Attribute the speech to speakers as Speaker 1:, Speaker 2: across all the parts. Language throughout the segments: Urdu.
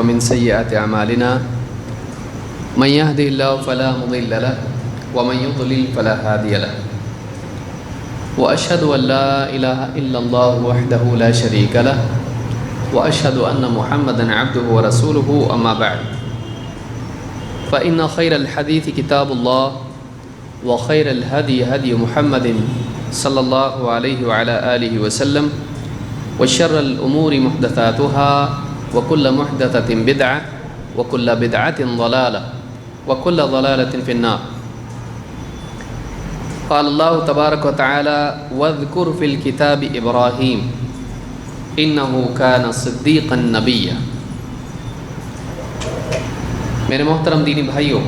Speaker 1: ومن سيئات أعمالنا من يهده الله فلا مضل له ومن يضلل فلا هادي له وأشهد أن لا إله إلا الله وحده لا شريك له وأشهد أن محمدا عبده ورسوله أما بعد فإن خير الحديث كتاب الله وخير الهدي هدي محمد صلى الله عليه وعلى آله وسلم وشر الأمور محدثاتها وكل محدثة بدعة وكل بدعة ضلالة وكل ضلالة في النار. قال الله تبارك وتعالى واذكر في الكتاب إبراهيم إنه كان صديقا نبيا. میرے محترم دینی بھائیوں،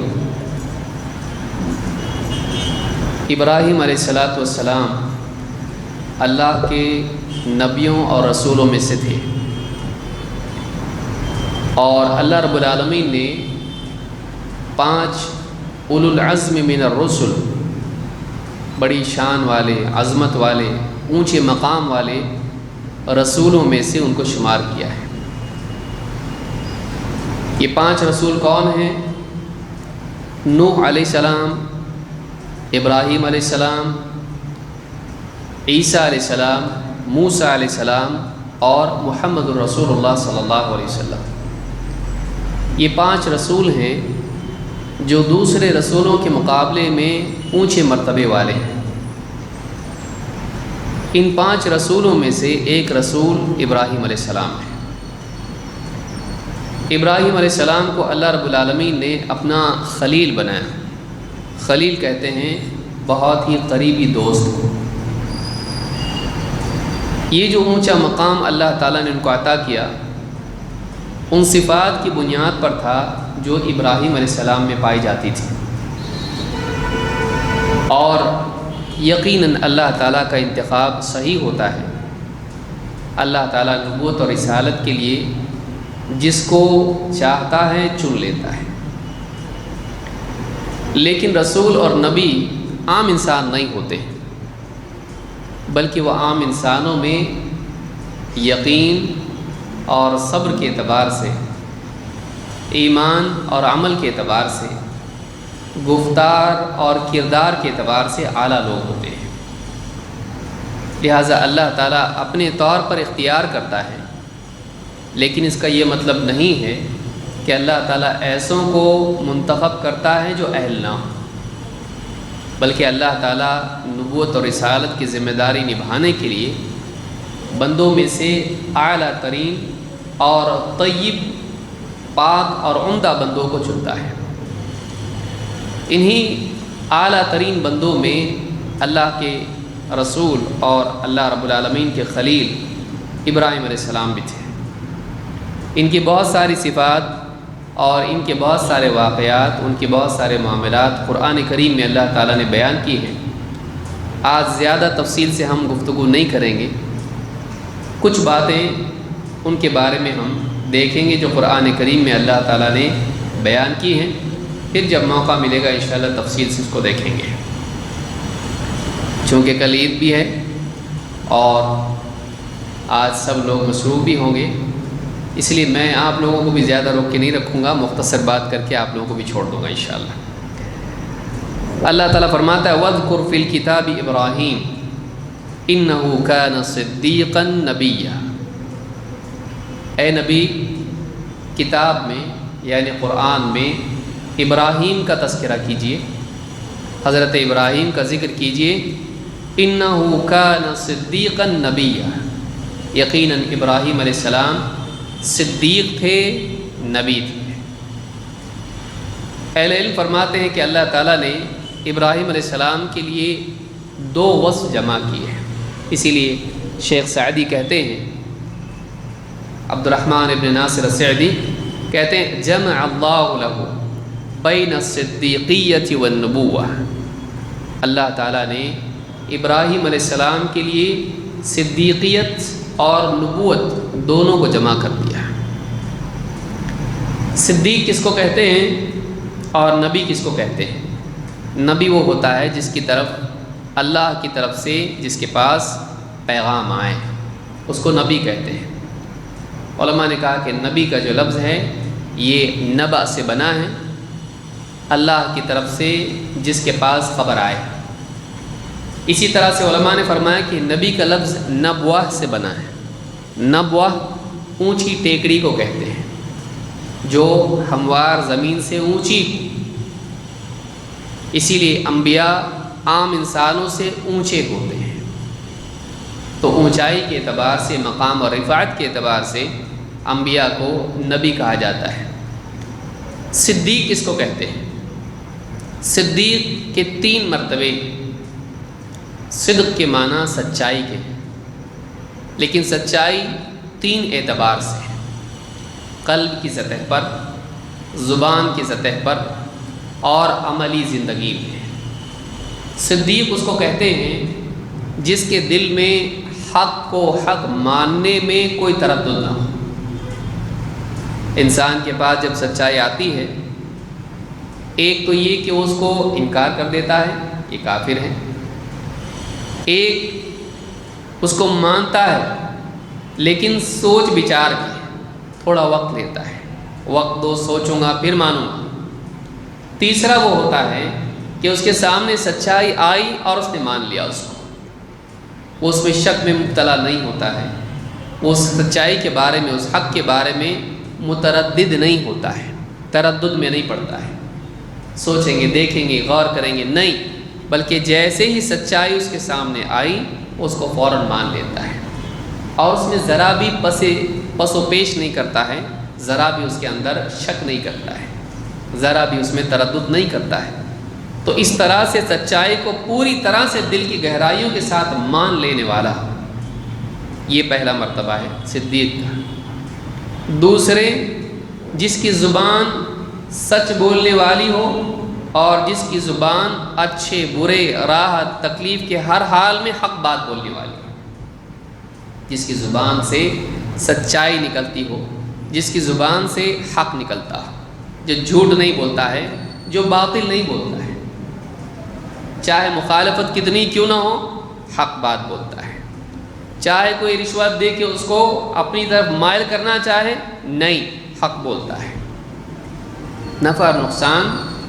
Speaker 1: ابراہیم علیہ السلام اللہ کے نبیوں اور رسولوں میں سے تھے، اور اللہ رب العالمین نے 5 اولو العزم من الرسل، بڑی شان والے، عظمت والے، اونچے مقام والے رسولوں میں سے ان کو شمار کیا ہے۔ یہ 5 رسول کون ہیں؟ نوح علیہ السلام، ابراہیم علیہ السلام، عیسیٰ علیہ السلام، موسیٰ علیہ السلام اور محمد الرسول اللہ صلی اللہ علیہ وسلم۔ یہ 5 رسول ہیں جو دوسرے رسولوں کے مقابلے میں اونچے مرتبے والے ہیں۔ ان 5 رسولوں میں سے ایک رسول ابراہیم علیہ السلام ہے۔ ابراہیم علیہ السلام کو اللہ رب العالمین نے اپنا خلیل بنایا۔ خلیل کہتے ہیں بہت ہی قریبی دوست کو۔ یہ جو اونچا مقام اللہ تعالیٰ نے ان کو عطا کیا، ان صفات کی بنیاد پر تھا جو ابراہیم علیہ السلام میں پائی جاتی تھی، اور یقیناً اللہ تعالیٰ کا انتخاب صحیح ہوتا ہے۔ اللہ تعالیٰ نبوت اور رسالت کے لیے جس کو چاہتا ہے چن لیتا ہے، لیکن رسول اور نبی عام انسان نہیں ہوتے، بلکہ وہ عام انسانوں میں یقین اور صبر کے اعتبار سے، ایمان اور عمل کے اعتبار سے، گفتار اور کردار کے اعتبار سے اعلیٰ لوگ ہوتے ہیں۔ لہٰذا اللہ تعالیٰ اپنے طور پر اختیار کرتا ہے، لیکن اس کا یہ مطلب نہیں ہے کہ اللہ تعالیٰ ایسوں کو منتخب کرتا ہے جو اہل نہ ہوں، بلکہ اللہ تعالیٰ نبوت اور رسالت کی ذمہ داری نبھانے کے لیے بندوں میں سے اعلیٰ ترین اور طیب، پاک اور عمدہ بندوں کو چنتا ہے۔ انہی اعلیٰ ترین بندوں میں اللہ کے رسول اور اللہ رب العالمین کے خلیل ابراہیم علیہ السلام بھی تھے۔ ان کی بہت ساری صفات اور ان کے بہت سارے واقعات، ان کے بہت سارے معاملات قرآن کریم میں اللہ تعالیٰ نے بیان کی ہیں۔ آج زیادہ تفصیل سے ہم گفتگو نہیں کریں گے، کچھ باتیں ان کے بارے میں ہم دیکھیں گے جو قرآن کریم میں اللہ تعالیٰ نے بیان کی ہیں، پھر جب موقع ملے گا انشاءاللہ تفصیل سے اس کو دیکھیں گے۔ چونکہ کل عید بھی ہے اور آج سب لوگ مصروف بھی ہوں گے، اس لیے میں آپ لوگوں کو بھی زیادہ روک کے نہیں رکھوں گا، مختصر بات کر کے آپ لوگوں کو بھی چھوڑ دوں گا انشاءاللہ۔ اللہ تعالیٰ فرماتا ہے وَاذْكُرْ فِي الْكِتَابِ إِبْرَاهِيمَ إِنَّهُ كَانَ صِدِّيقًا نَبِيًّا۔ اے نبی، کتاب میں یعنی قرآن میں ابراہیم کا تذکرہ کیجئے، حضرت ابراہیم کا ذکر کیجئے۔ إِنَّهُ كَانَ صِدِّيقًا نَبِيًّا، یقیناً ابراہیم علیہ السلام صدیق تھے، نبی تھے۔ اہل علم فرماتے ہیں کہ اللہ تعالیٰ نے ابراہیم علیہ السلام کے لیے 2 وصف جمع کیے ہیں، اسی لیے شیخ سعدی کہتے ہیں، عبد الرحمن ابن ناصر السعدی کہتے ہیں جمع اللہ لہ بین الصدیقیت والنبوہ، اللہ تعالیٰ نے ابراہیم علیہ السلام کے لیے صدیقیت اور نبوت دونوں کو جمع کر دیا۔ صدیق کس کو کہتے ہیں اور نبی کس کو کہتے ہیں؟ نبی وہ ہوتا ہے جس کی طرف اللہ کی طرف سے جس کے پاس پیغام آئے، اس کو نبی کہتے ہیں۔ علماء نے کہا کہ نبی کا جو لفظ ہے یہ نبأ سے بنا ہے، اللہ کی طرف سے جس کے پاس خبر آئے۔ اسی طرح سے علماء نے فرمایا کہ نبی کا لفظ نبوہ سے بنا ہے۔ نبوہ اونچی ٹیکری کو کہتے ہیں جو ہموار زمین سے اونچی، اسی لیے انبیاء عام انسانوں سے اونچے ہوتے ہیں، تو اونچائی کے اعتبار سے، مقام اور رفعت کے اعتبار سے انبیاء کو نبی کہا جاتا ہے۔ صدیق اس کو کہتے ہیں۔ صدیق کے 3 مرتبے۔ صدق کے معنی سچائی کے، لیکن سچائی 3 اعتبار سے ہے: قلب کی سطح پر، زبان کی سطح پر، اور عملی زندگی میں۔ صدیق اس کو کہتے ہیں جس کے دل میں حق کو حق ماننے میں کوئی تردد نہ ہو۔ انسان کے پاس جب سچائی آتی ہے، ایک تو یہ کہ وہ اس کو انکار کر دیتا ہے، یہ کافر ہے، ایک اس کو مانتا ہے لیکن سوچ بچار کے تھوڑا وقت لیتا ہے، وقت دو، سوچوں گا پھر مانوں گا۔ تیسرا وہ ہوتا ہے کہ اس کے سامنے سچائی آئی اور اس نے مان لیا اس کو، وہ اس میں شک میں مبتلا نہیں ہوتا ہے، وہ اس سچائی کے بارے میں، اس حق کے بارے میں متردد نہیں ہوتا ہے، تردد میں نہیں پڑتا ہے، سوچیں گے، دیکھیں گے، غور کریں گے، نہیں، بلکہ جیسے ہی سچائی اس کے سامنے آئی اس کو فوراً مان لیتا ہے، اور اس میں ذرا بھی پس و پیش نہیں کرتا ہے، ذرا بھی اس کے اندر شک نہیں کرتا ہے، ذرا بھی اس میں تردد نہیں کرتا ہے۔ تو اس طرح سے سچائی کو پوری طرح سے دل کی گہرائیوں کے ساتھ مان لینے والا، یہ پہلا مرتبہ ہے صدیق کا۔ دوسرے، جس کی زبان سچ بولنے والی ہو اور جس کی زبان اچھے برے، راحت تکلیف کے ہر حال میں حق بات بولنے والی ہو، جس کی زبان سے سچائی نکلتی ہو، جس کی زبان سے حق نکلتا ہو، جو جھوٹ نہیں بولتا ہے، جو باطل نہیں بولتا ہے، چاہے مخالفت کتنی کیوں نہ ہو، حق بات بولتا ہے، چاہے کوئی رشوت دے کے اس کو اپنی طرف مائل کرنا چاہے، نہیں، حق بولتا ہے، نفع اور نقصان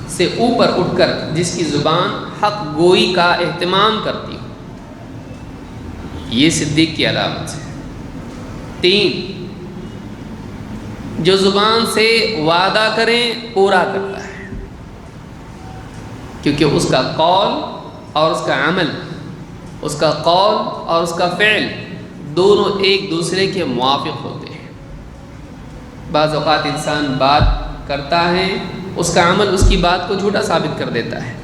Speaker 1: سے اوپر اٹھ کر جس کی زبان حق گوئی کا اہتمام کرتی ہو، یہ صدیق کی علامت ہے۔ 3، جو زبان سے وعدہ کریں پورا کرتا ہے، کیونکہ اس کا قول اور اس کا عمل، اس کا قول اور اس کا فعل دونوں ایک دوسرے کے موافق ہوتے ہیں۔ بعض اوقات انسان بات کرتا ہے، اس کا عمل اس کی بات کو جھوٹا ثابت کر دیتا ہے،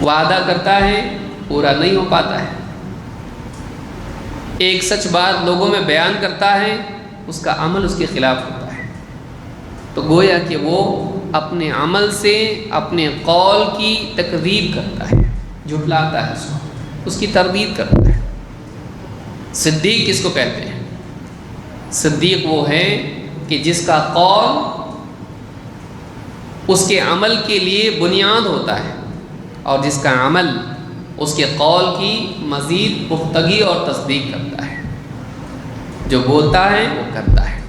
Speaker 1: وعدہ کرتا ہے پورا نہیں ہو پاتا ہے، ایک سچ بات لوگوں میں بیان کرتا ہے، اس کا عمل اس کے خلاف ہوتا ہے، تو گویا کہ وہ اپنے عمل سے اپنے قول کی تکذیب کرتا ہے، جھٹلاتا ہے اس کی تردید کرتا ہے۔ صدیق کس کو کہتے ہیں؟ صدیق وہ ہے کہ جس کا قول اس کے عمل کے لیے بنیاد ہوتا ہے اور جس کا عمل اس کے قول کی مزید پختگی اور تصدیق کرتا ہے، جو بولتا ہے وہ کرتا ہے،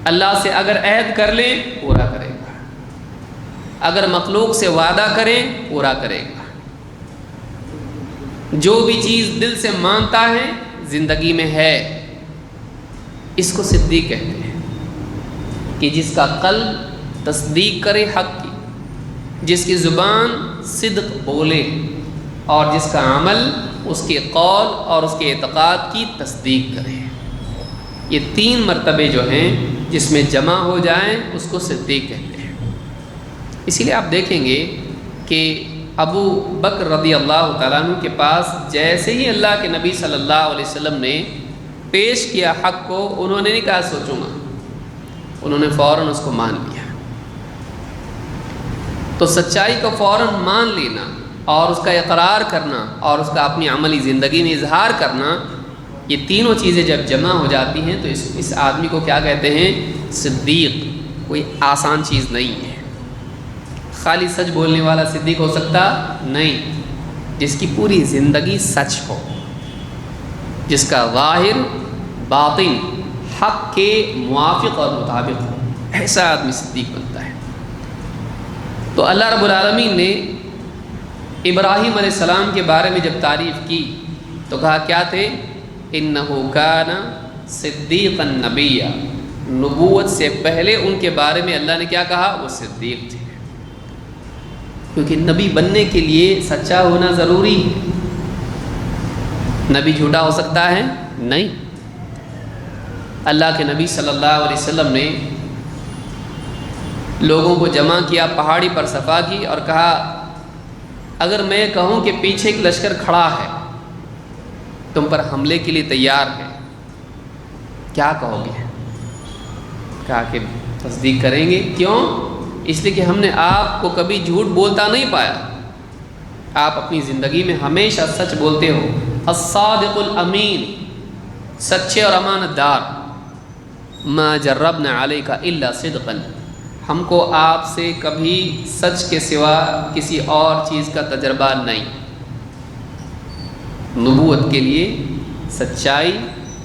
Speaker 1: اللہ سے اگر عہد کر لے پورا کرے گا، اگر مخلوق سے وعدہ کرے پورا کرے گا، جو بھی چیز دل سے مانتا ہے زندگی میں ہے، اس کو صدیق کہتے ہیں، کہ جس کا قلب تصدیق کرے حق کی، جس کی زبان صدق بولے اور جس کا عمل اس کے قول اور اس کے اعتقاد کی تصدیق کرے۔ یہ 3 مرتبے جو ہیں جس میں جمع ہو جائیں اس کو صدیق کہتے ہیں۔ اسی لیے آپ دیکھیں گے کہ ابو بکر رضی اللہ تعالیٰ عنہ کے پاس جیسے ہی اللہ کے نبی صلی اللہ علیہ وسلم نے پیش کیا حق کو، انہوں نے نہیں کہا سوچوں گا، انہوں نے فوراً اس کو مان لیا۔ تو سچائی کو فوراً مان لینا اور اس کا اقرار کرنا اور اس کا اپنی عملی زندگی میں اظہار کرنا، یہ تینوں چیزیں جب جمع ہو جاتی ہیں تو اس آدمی کو کیا کہتے ہیں؟ صدیق۔ کوئی آسان چیز نہیں ہے، خالی سچ بولنے والا صدیق ہو سکتا نہیں، جس کی پوری زندگی سچ ہو، جس کا ظاہر باطن حق کے موافق اور مطابق ہو، ایسا آدمی صدیق بنتا ہے۔ تو اللہ رب العالمین نے ابراہیم علیہ السلام کے بارے میں جب تعریف کی تو کہا کیا تھے؟ انہ کان صدیقا نبیا، نبوت سے پہلے ان کے بارے میں اللہ نے کیا کہا؟ وہ صدیق تھے، کیونکہ نبی بننے کے لیے سچا ہونا ضروری ہے۔ نبی جھوٹا ہو سکتا ہے؟ نہیں۔ اللہ کے نبی صلی اللہ علیہ وسلم نے لوگوں کو جمع کیا، پہاڑی پر صفا کی اور کہا اگر میں کہوں کہ پیچھے ایک لشکر کھڑا ہے، تم پر حملے کے لیے تیار ہے، کیا کہو گے؟ کہا کہ تصدیق کریں گے۔ کیوں؟ اس لیے کہ ہم نے آپ کو کبھی جھوٹ بولتا نہیں پایا، آپ اپنی زندگی میں ہمیشہ سچ بولتے ہو، الصادق الامین، سچے اور امانت دار۔ ما جربنا علیک الا صدقا، ہم کو آپ سے کبھی سچ کے سوا کسی اور چیز کا تجربہ نہیں۔ نبوت کے لیے سچائی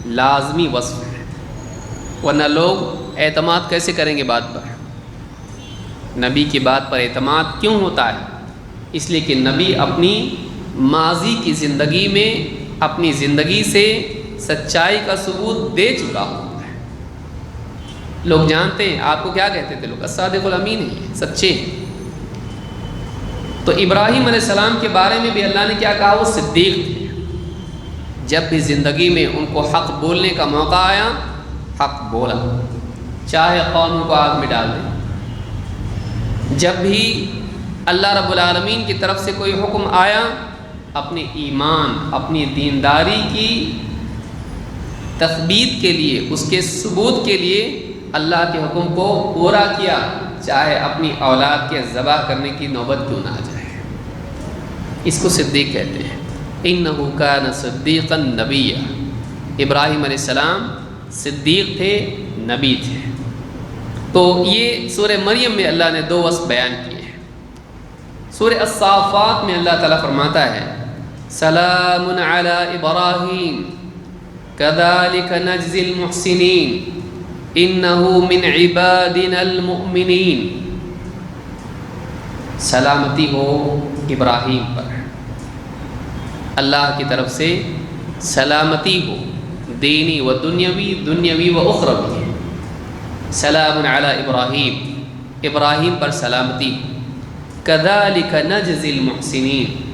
Speaker 1: لازمی وصف ہے، ورنہ لوگ اعتماد کیسے کریں گے بات پر؟ نبی کی بات پر اعتماد کیوں ہوتا ہے؟ اس لیے کہ نبی اپنی ماضی کی زندگی میں اپنی زندگی سے سچائی کا ثبوت دے چکا ہوتا ہے۔ لوگ جانتے ہیں آپ کو کیا کہتے تھے لوگ؟ الصادق الامین ہیں، سچے ہیں۔ تو ابراہیم علیہ السلام کے بارے میں بھی اللہ نے کیا کہا؟ وہ صدیق تھے۔ جب بھی زندگی میں ان کو حق بولنے کا موقع آیا، حق بولا، چاہے قوموں کو آگ میں ڈال دیں۔ جب بھی اللہ رب العالمین کی طرف سے کوئی حکم آیا، اپنے ایمان، اپنی دینداری کی تثبیت کے لیے، اس کے ثبوت کے لیے اللہ کے حکم کو پورا کیا، چاہے اپنی اولاد کے ذبح کرنے کی نوبت کیوں نہ آ جائے۔ اس کو صدیق کہتے ہیں۔ انہ کان صدیقا نبیا، ابراہیم علیہ السلام صدیق تھے، نبی تھے۔ تو یہ سورہ مریم میں اللہ نے دو وصف بیان کیے ہیں۔ سورہ الصافات میں اللہ تعالیٰ فرماتا ہے سلام علی ابراہیم کذالک نجزی المحسنین انہ من عبادنا المؤمنین۔ سلامتی ہو ابراہیم پر، اللہ کی طرف سے سلامتی ہو، دینی و دنیاوی، دنیاوی و اخروی۔ سلام علی ابراہیم، ابراہیم پر سلامتی ہو۔ کذالک نجزی المحسنین،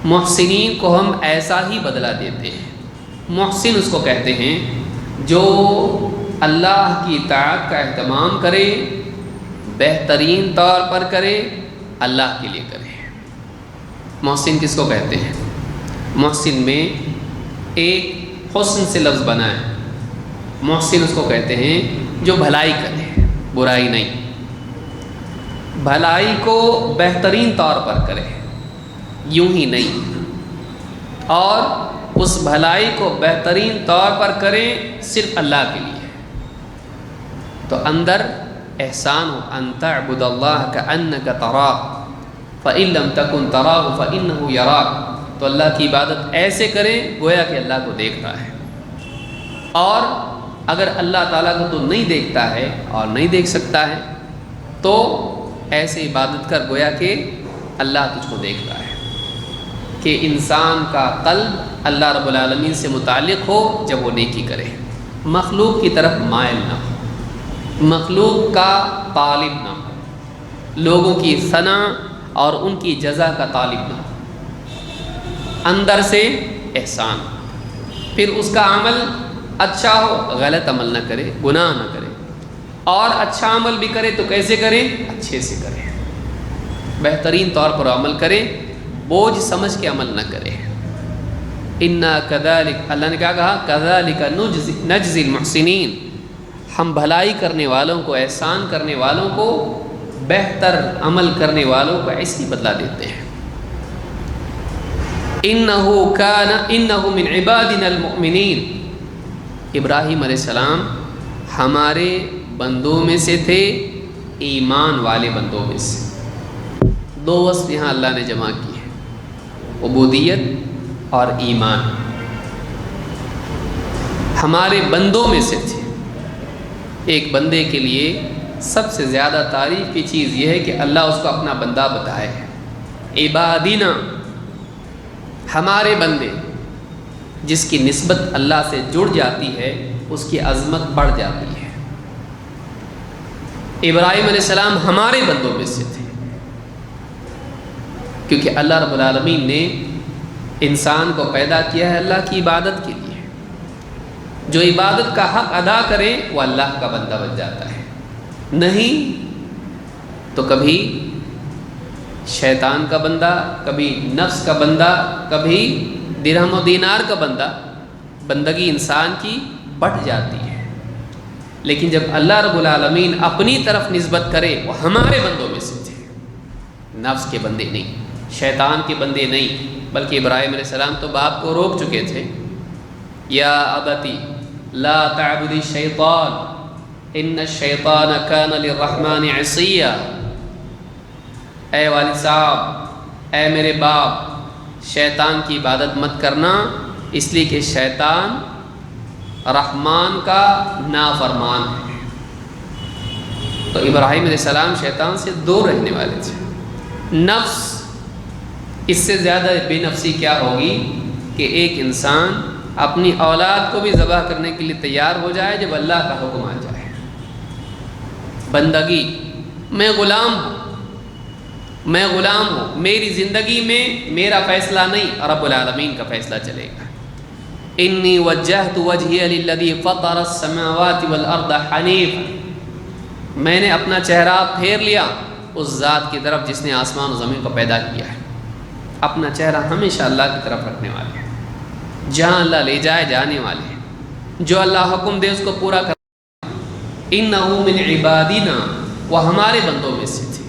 Speaker 1: محسنین کو ہم ایسا ہی بدلہ دیتے ہیں۔ محسن اس کو کہتے ہیں جو اللہ کی اطاعت کا اہتمام کرے، بہترین طور پر کرے، اللہ کے لیے کرے۔ محسن کس کو کہتے ہیں؟ محسن میں ایک حسن سے لفظ بنا ہے، محسن اس کو کہتے ہیں جو بھلائی کرے، برائی نہیں، بھلائی کو بہترین طور پر کرے، یوں ہی نہیں، اور اس بھلائی کو بہترین طور پر کرے صرف اللہ کے لیے۔ تو اندر احسان ہو، ان تعبد اللہ کأنک تراہ فإن لم تکن تراہ فإنہ یراک، تو اللہ کی عبادت ایسے کریں گویا کہ اللہ کو دیکھ رہا ہے۔ اور اگر اللہ تعالیٰ کو تو نہیں دیکھتا ہے اور نہیں دیکھ سکتا ہے تو ایسے عبادت کر گویا کہ اللہ تجھ کو دیکھ رہا ہے۔ کہ انسان کا قلب اللہ رب العالمین سے متعلق ہو جب وہ نیکی کرے، مخلوق کی طرف مائل نہ ہو، مخلوق کا طالب نہ ہو، لوگوں کی ثنا اور ان کی جزا کا طالب نہ ہو، اندر سے احسان، پھر اس کا عمل اچھا ہو، غلط عمل نہ کرے، گناہ نہ کرے، اور اچھا عمل بھی کرے تو کیسے کرے؟ اچھے سے کرے، بہترین طور پر عمل کرے، بوجھ سمجھ کے عمل نہ کرے۔ انا کذالک، اللہ نے کیا کہا؟ کذالک نجزی المحسنین، ہم بھلائی کرنے والوں کو، احسان کرنے والوں کو، بہتر عمل کرنے والوں کو ایسی بدلہ دیتے ہیں۔ انہ من عبادنا المؤمنین، ابراہیم علیہ السلام ہمارے بندوں میں سے تھے، ایمان والے بندوں میں سے۔ دو وصف یہاں اللہ نے جمع کی ہے، عبودیت اور ایمان۔ ہمارے بندوں میں سے تھے، ایک بندے کے لیے سب سے زیادہ تعریف کی چیز یہ ہے کہ اللہ اس کو اپنا بندہ بتائے. عبادنا، ہمارے بندے. جس کی نسبت اللہ سے جڑ جاتی ہے اس کی عظمت بڑھ جاتی ہے. ابراہیم علیہ السلام ہمارے بندوں میں سے تھے، کیونکہ اللہ رب العالمین نے انسان کو پیدا کیا ہے اللہ کی عبادت کے لیے. جو عبادت کا حق ادا کرے وہ اللہ کا بندہ بن جاتا ہے، نہیں تو کبھی شیطان کا بندہ، کبھی نفس کا بندہ، کبھی درہم و دینار کا بندہ. بندگی انسان کی بڑھ جاتی ہے. لیکن جب اللہ رب العالمین اپنی طرف نسبت کرے وہ ہمارے بندوں میں سے تھے، نفس کے بندے نہیں، شیطان کے بندے نہیں. بلکہ ابراہیم علیہ السلام تو باپ کو روک چکے تھے. یا ابتی لا تعبد الشیطان ان الشیطان کان للرحمن عصیا. اے والد صاحب، اے میرے باپ، شیطان کی عبادت مت کرنا، اس لیے کہ شیطان رحمان کا نافرمان ہے. تو ابراہیم علیہ السلام شیطان سے دور رہنے والے تھے. نفس، اس سے زیادہ بے نفسی کیا ہوگی کہ ایک انسان اپنی اولاد کو بھی ذبح کرنے کے لیے تیار ہو جائے جب اللہ کا حکم آ جائے. بندگی، میں غلام ہوں، میں غلام ہوں، میری زندگی میں میرا فیصلہ نہیں، رب العالمین کا فیصلہ چلے گا. انی وجہت وجہی للذی فطر السماوات والارض حنیفا. میں نے اپنا چہرہ پھیر لیا اس ذات کی طرف جس نے آسمان و زمین کو پیدا کیا ہے. اپنا چہرہ ہمیشہ اللہ کی طرف رکھنے والے ہیں. جہاں اللہ لے جائے جانے والے ہیں. جو اللہ حکم دے اس کو پورا کر. انہ من عبادنا، وہ ہمارے بندوں میں سے تھے.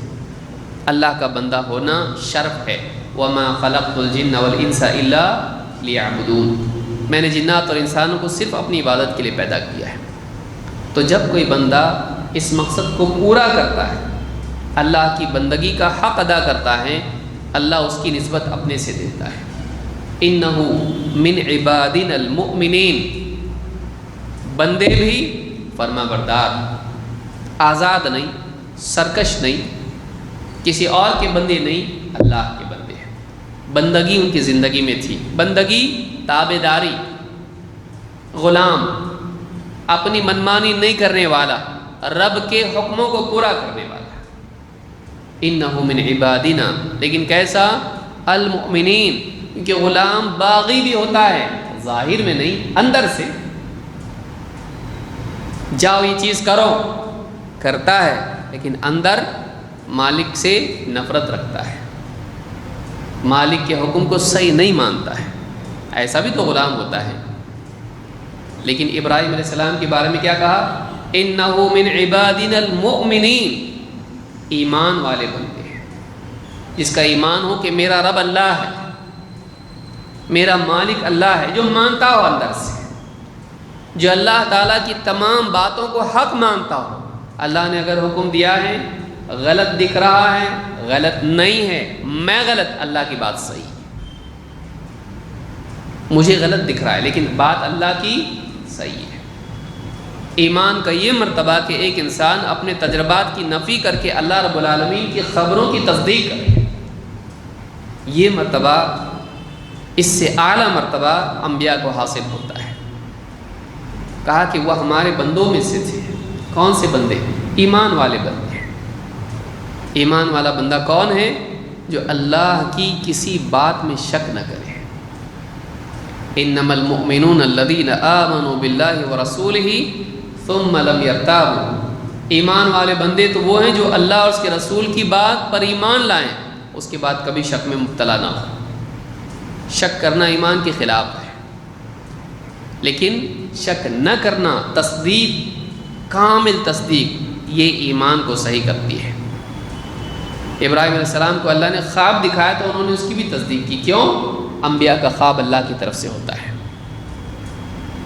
Speaker 1: اللہ کا بندہ ہونا شرف ہے. وما خلقت الجن والانس الا لیعبدون. میں نے جنات اور انسانوں کو صرف اپنی عبادت کے لیے پیدا کیا ہے. تو جب کوئی بندہ اس مقصد کو پورا کرتا ہے، اللہ کی بندگی کا حق ادا کرتا ہے، اللہ اس کی نسبت اپنے سے دیتا ہے. انہ من عبادنا المؤمنین. بندے بھی فرما بردار، آزاد نہیں، سرکش نہیں، کسی اور کے بندے نہیں، اللہ کے بندے ہیں. بندگی ان کی زندگی میں تھی. بندگی تابع داری، غلام، اپنی منمانی نہیں کرنے والا، رب کے حکموں کو پورا کرنے والا. انہ من عبادنا، لیکن کیسا؟ المؤمنین. کیونکہ غلام باغی بھی ہوتا ہے، ظاہر میں نہیں، اندر سے. جاؤ یہ چیز کرو، کرتا ہے، لیکن اندر مالک سے نفرت رکھتا ہے، مالک کے حکم کو صحیح نہیں مانتا ہے. ایسا بھی تو غلام ہوتا ہے. لیکن ابراہیم علیہ السلام کے بارے میں کیا کہا؟ انہ من عبادنا المؤمنین. ایمان والے بندے ہیں، جس کا ایمان ہو کہ میرا رب اللہ ہے، میرا مالک اللہ ہے، جو مانتا ہو اندر سے، جو اللہ تعالیٰ کی تمام باتوں کو حق مانتا ہو. اللہ نے اگر حکم دیا ہے، غلط دکھ رہا ہے، غلط نہیں ہے، میں غلط، اللہ کی بات صحیح، مجھے غلط دکھ رہا ہے لیکن بات اللہ کی صحیح ہے. ایمان کا یہ مرتبہ کہ ایک انسان اپنے تجربات کی نفی کر کے اللہ رب العالمین کی خبروں کی تصدیق کرے، یہ مرتبہ، اس سے اعلیٰ مرتبہ انبیاء کو حاصل ہوتا ہے. کہا کہ وہ ہمارے بندوں میں سے تھے. کون سے بندے؟ ایمان والے بندے. ایمان والا بندہ کون ہے؟ جو اللہ کی کسی بات میں شک نہ کرے. انما المؤمنون الذین آمنوا باللہ ورسولہ ثم لم یرتابوا. ایمان والے بندے تو وہ ہیں جو اللہ اور اس کے رسول کی بات پر ایمان لائیں، اس کے بعد کبھی شک میں مبتلا نہ ہو. شک کرنا ایمان کے خلاف ہے، لیکن شک نہ کرنا، تصدیق، کامل تصدیق، یہ ایمان کو صحیح کرتی ہے. ابراہیم علیہ السلام کو اللہ نے خواب دکھایا تو انہوں نے اس کی بھی تصدیق کی. کیوں؟ انبیاء کا خواب اللہ کی طرف سے ہوتا ہے.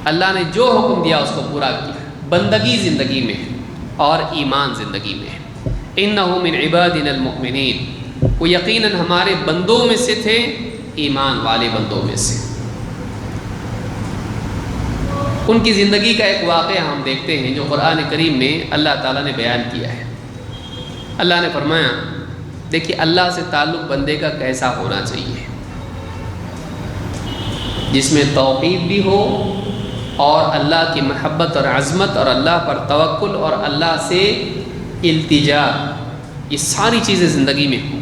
Speaker 1: اللہ نے جو حکم دیا اس کو پورا کیا. بندگی زندگی میں اور ایمان زندگی میں. انہ من عبادنا المؤمنین. وہ یقیناً ہمارے بندوں میں سے تھے، ایمان والے بندوں میں سے. ان کی زندگی کا ایک واقعہ ہم دیکھتے ہیں جو قرآن کریم میں اللہ تعالیٰ نے بیان کیا ہے۔ اللہ نے فرمایا، دیکھیے اللہ سے تعلق بندے کا کیسا ہونا چاہیے، جس میں توقید بھی ہو اور اللہ کی محبت اور عظمت اور اللہ پر توکل اور اللہ سے التجا، یہ ساری چیزیں زندگی میں ہوں۔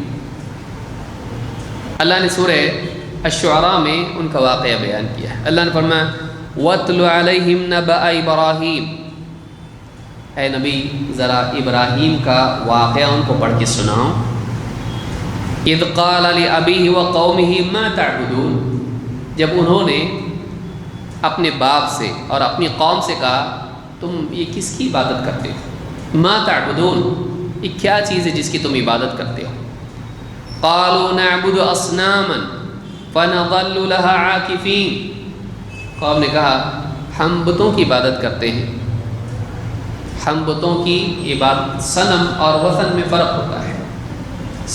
Speaker 1: اللہ نے سورہ الشعراء میں ان کا واقعہ بیان کیا ہے۔ اللہ نے فرمایا وَاتْلُ عَلَيْهِمْ نَبَأَ إِبْرَاهِيمَ، اے نبی ذرا ابراہیم کا واقعہ ان کو پڑھ کے سناؤ۔ اذ قال لأبيه وقومه ما تعبدون، جب انہوں نے اپنے باپ سے اور اپنی قوم سے کہا تم یہ کس کی عبادت کرتے ہو، ما تعبدون، یہ کیا چیز ہے جس کی تم عبادت کرتے ہو۔ قالوا نعبد اصناما فنظل لها عاکفین، قوم نے کہا ہم بتوں کی عبادت کرتے ہیں۔ ہم بتوں کی عبادت، صنم اور وثن میں فرق ہوتا ہے۔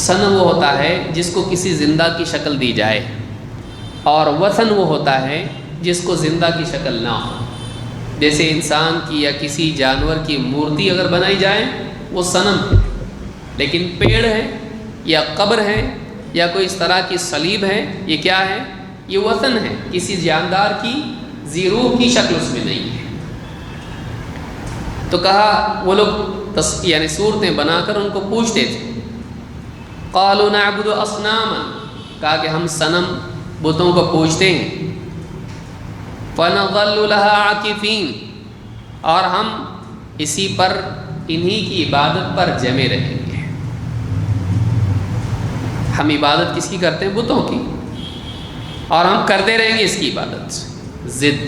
Speaker 1: صنم وہ ہوتا ہے جس کو کسی زندہ کی شکل دی جائے، اور وثن وہ ہوتا ہے جس کو زندہ کی شکل نہ ہو۔ جیسے انسان کی یا کسی جانور کی مورتی اگر بنائی جائے وہ صنم ہے، لیکن پیڑ ہے یا قبر ہے یا کوئی اس طرح کی صلیب ہے، یہ کیا ہے؟ یہ وثن ہے، کسی جاندار کی ذی روح کی شکل اس میں نہیں ہے۔ تو کہا وہ لوگ یعنی صورتیں بنا کر ان کو پوچھتے تھے۔ قالوا نعبد اصناما، کہا کہ ہم صنم بتوں کو پوجتے ہیں۔ فنظل لها عاکفین، اور ہم اسی پر انہی کی عبادت پر جمے رہیں گے۔ ہم عبادت کس کی کرتے ہیں؟ بتوں کی، اور ہم کرتے رہیں گے اس کی عبادت۔ ضد،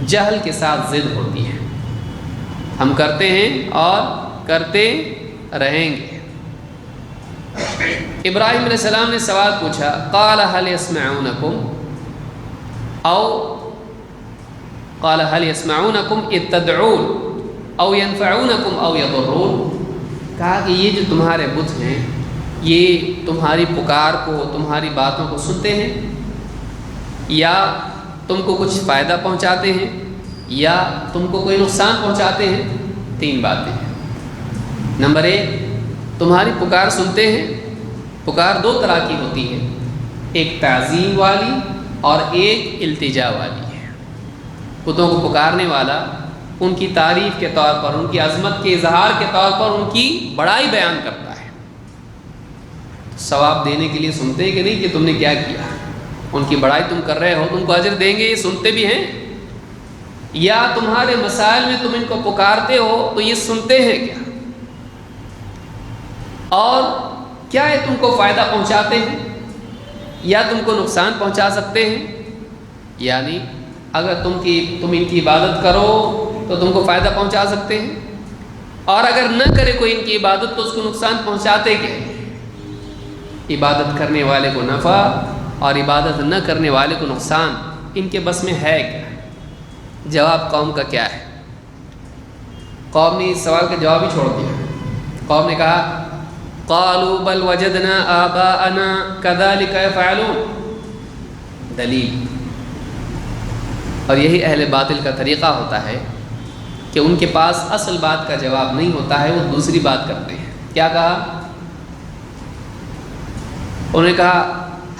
Speaker 1: جہل کے ساتھ ضد ہوتی ہے، ہم کرتے ہیں اور کرتے رہیں گے۔ ابراہیم علیہ السلام نے سوال پوچھا، قال هل يسمعونكم او قال هل يسمعونكم اذ تدعون او ينفعونكم او يضرون، کہا کہ یہ جو تمہارے بت ہیں یہ تمہاری پکار کو، تمہاری باتوں کو سنتے ہیں، یا تم کو کچھ فائدہ پہنچاتے ہیں، یا تم کو کوئی نقصان پہنچاتے ہیں۔ تین باتیں ہیں۔ نمبر ایک، تمہاری پکار سنتے ہیں۔ پکار دو طرح کی ہوتی ہے، ایک تعظیم والی اور ایک التجا والی ہے۔ بتوں کو پکارنے والا ان کی تعریف کے طور پر، ان کی عظمت کے اظہار کے طور پر ان کی بڑائی بیان کرتا ہے، ثواب دینے کے لیے سنتے ہیں کہ نہیں کہ تم نے کیا کیا، ان کی بڑائی تم کر رہے ہو، تم کو اجر دیں گے، یہ سنتے بھی ہیں۔ یا تمہارے مسائل میں تم ان کو پکارتے ہو تو یہ سنتے ہیں کیا، اور کیا ہے تم کو فائدہ پہنچاتے ہیں یا تم کو نقصان پہنچا سکتے ہیں۔ یعنی اگر تم ان کی عبادت کرو تو تم کو فائدہ پہنچا سکتے ہیں، اور اگر نہ کرے کوئی ان کی عبادت تو اس کو نقصان پہنچاتے کیا ہیں۔ عبادت کرنے والے کو نفع اور عبادت نہ کرنے والے کو نقصان، ان کے بس میں ہے کیا؟ جواب قوم کا کیا ہے؟ قوم نے اس سوال کا جواب ہی چھوڑ دیا۔ قوم نے کہا قالوا بل وجدنا آباءنا كذلك يفعلون، دلیل۔ اور یہی اہل باطل کا طریقہ ہوتا ہے کہ ان کے پاس اصل بات کا جواب نہیں ہوتا ہے، وہ دوسری بات کرتے ہیں۔ کیا کہا؟ انہوں نے کہا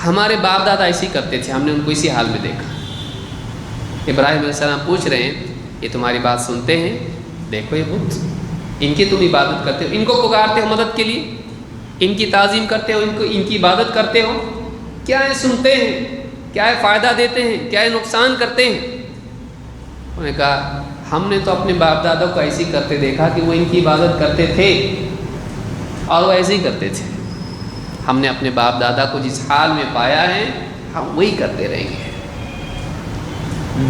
Speaker 1: ہمارے باپ دادا ایسے کرتے تھے، ہم نے ان کو اسی حال میں دیکھا۔ ابراہیم علیہ السلام پوچھ رہے ہیں یہ تمہاری بات سنتے ہیں، دیکھو یہ بت، ان کی تم عبادت کرتے ہو، ان کو پکارتے ہو مدد کے لیے، ان کی تعظیم کرتے ہو، ان کی عبادت کرتے ہو، کیا ہے سنتے ہیں، کیا ہے فائدہ دیتے ہیں، کیا ہے نقصان کرتے ہیں۔ انہوں نے کہا ہم نے تو اپنے باپ دادا کو ایسے ہی کرتے دیکھا کہ وہ ان کی عبادت کرتے تھے اور وہ ایسے ہی کرتے تھے، ہم نے اپنے باپ دادا کو جس حال میں پایا ہے ہم وہی کرتے رہیں گے۔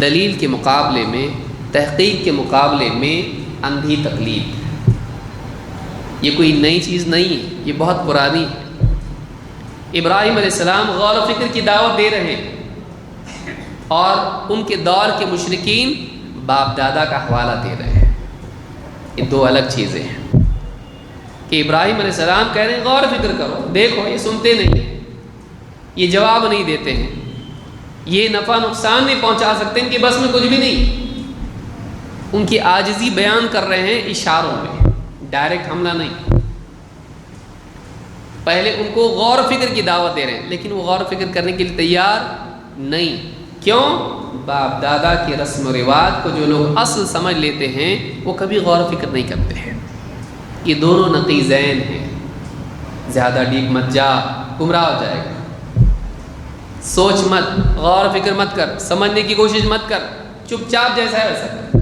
Speaker 1: دلیل کے مقابلے میں، تحقیق کے مقابلے میں اندھی تقلید، یہ کوئی نئی چیز نہیں ہے، یہ بہت پرانی ہے۔ ابراہیم علیہ السلام غور و فکر کی دعوت دے رہے ہیں، اور ان کے دور کے مشرکین باپ دادا کا حوالہ دے رہے ہیں۔ یہ دو الگ چیزیں ہیں کہ ابراہیم علیہ السلام کہہ رہے ہیں غور و فکر کرو، دیکھو یہ سنتے نہیں ہیں، یہ جواب نہیں دیتے ہیں، یہ نفع نقصان نہیں پہنچا سکتے، ان کے بس میں کچھ بھی نہیں۔ ان کی عاجزی بیان کر رہے ہیں اشاروں میں، ڈائریکٹ حملہ نہیں۔ پہلے ان کو غور و فکر کی دعوت دے رہے ہیں، لیکن وہ غور و فکر کرنے کے لیے تیار نہیں۔ کیوں؟ باپ دادا کے رسم و رواج کو جو لوگ اصل سمجھ لیتے ہیں وہ کبھی غور و فکر نہیں کرتے ہیں۔ یہ دونوں نقیضین ہیں۔ زیادہ ڈیپ مت جا، گمراہ ہو جائے گا۔ سوچ مت، غور و فکر مت کر، سمجھنے کی کوشش مت کر، چپ چاپ جیسا ہے ویسا کر۔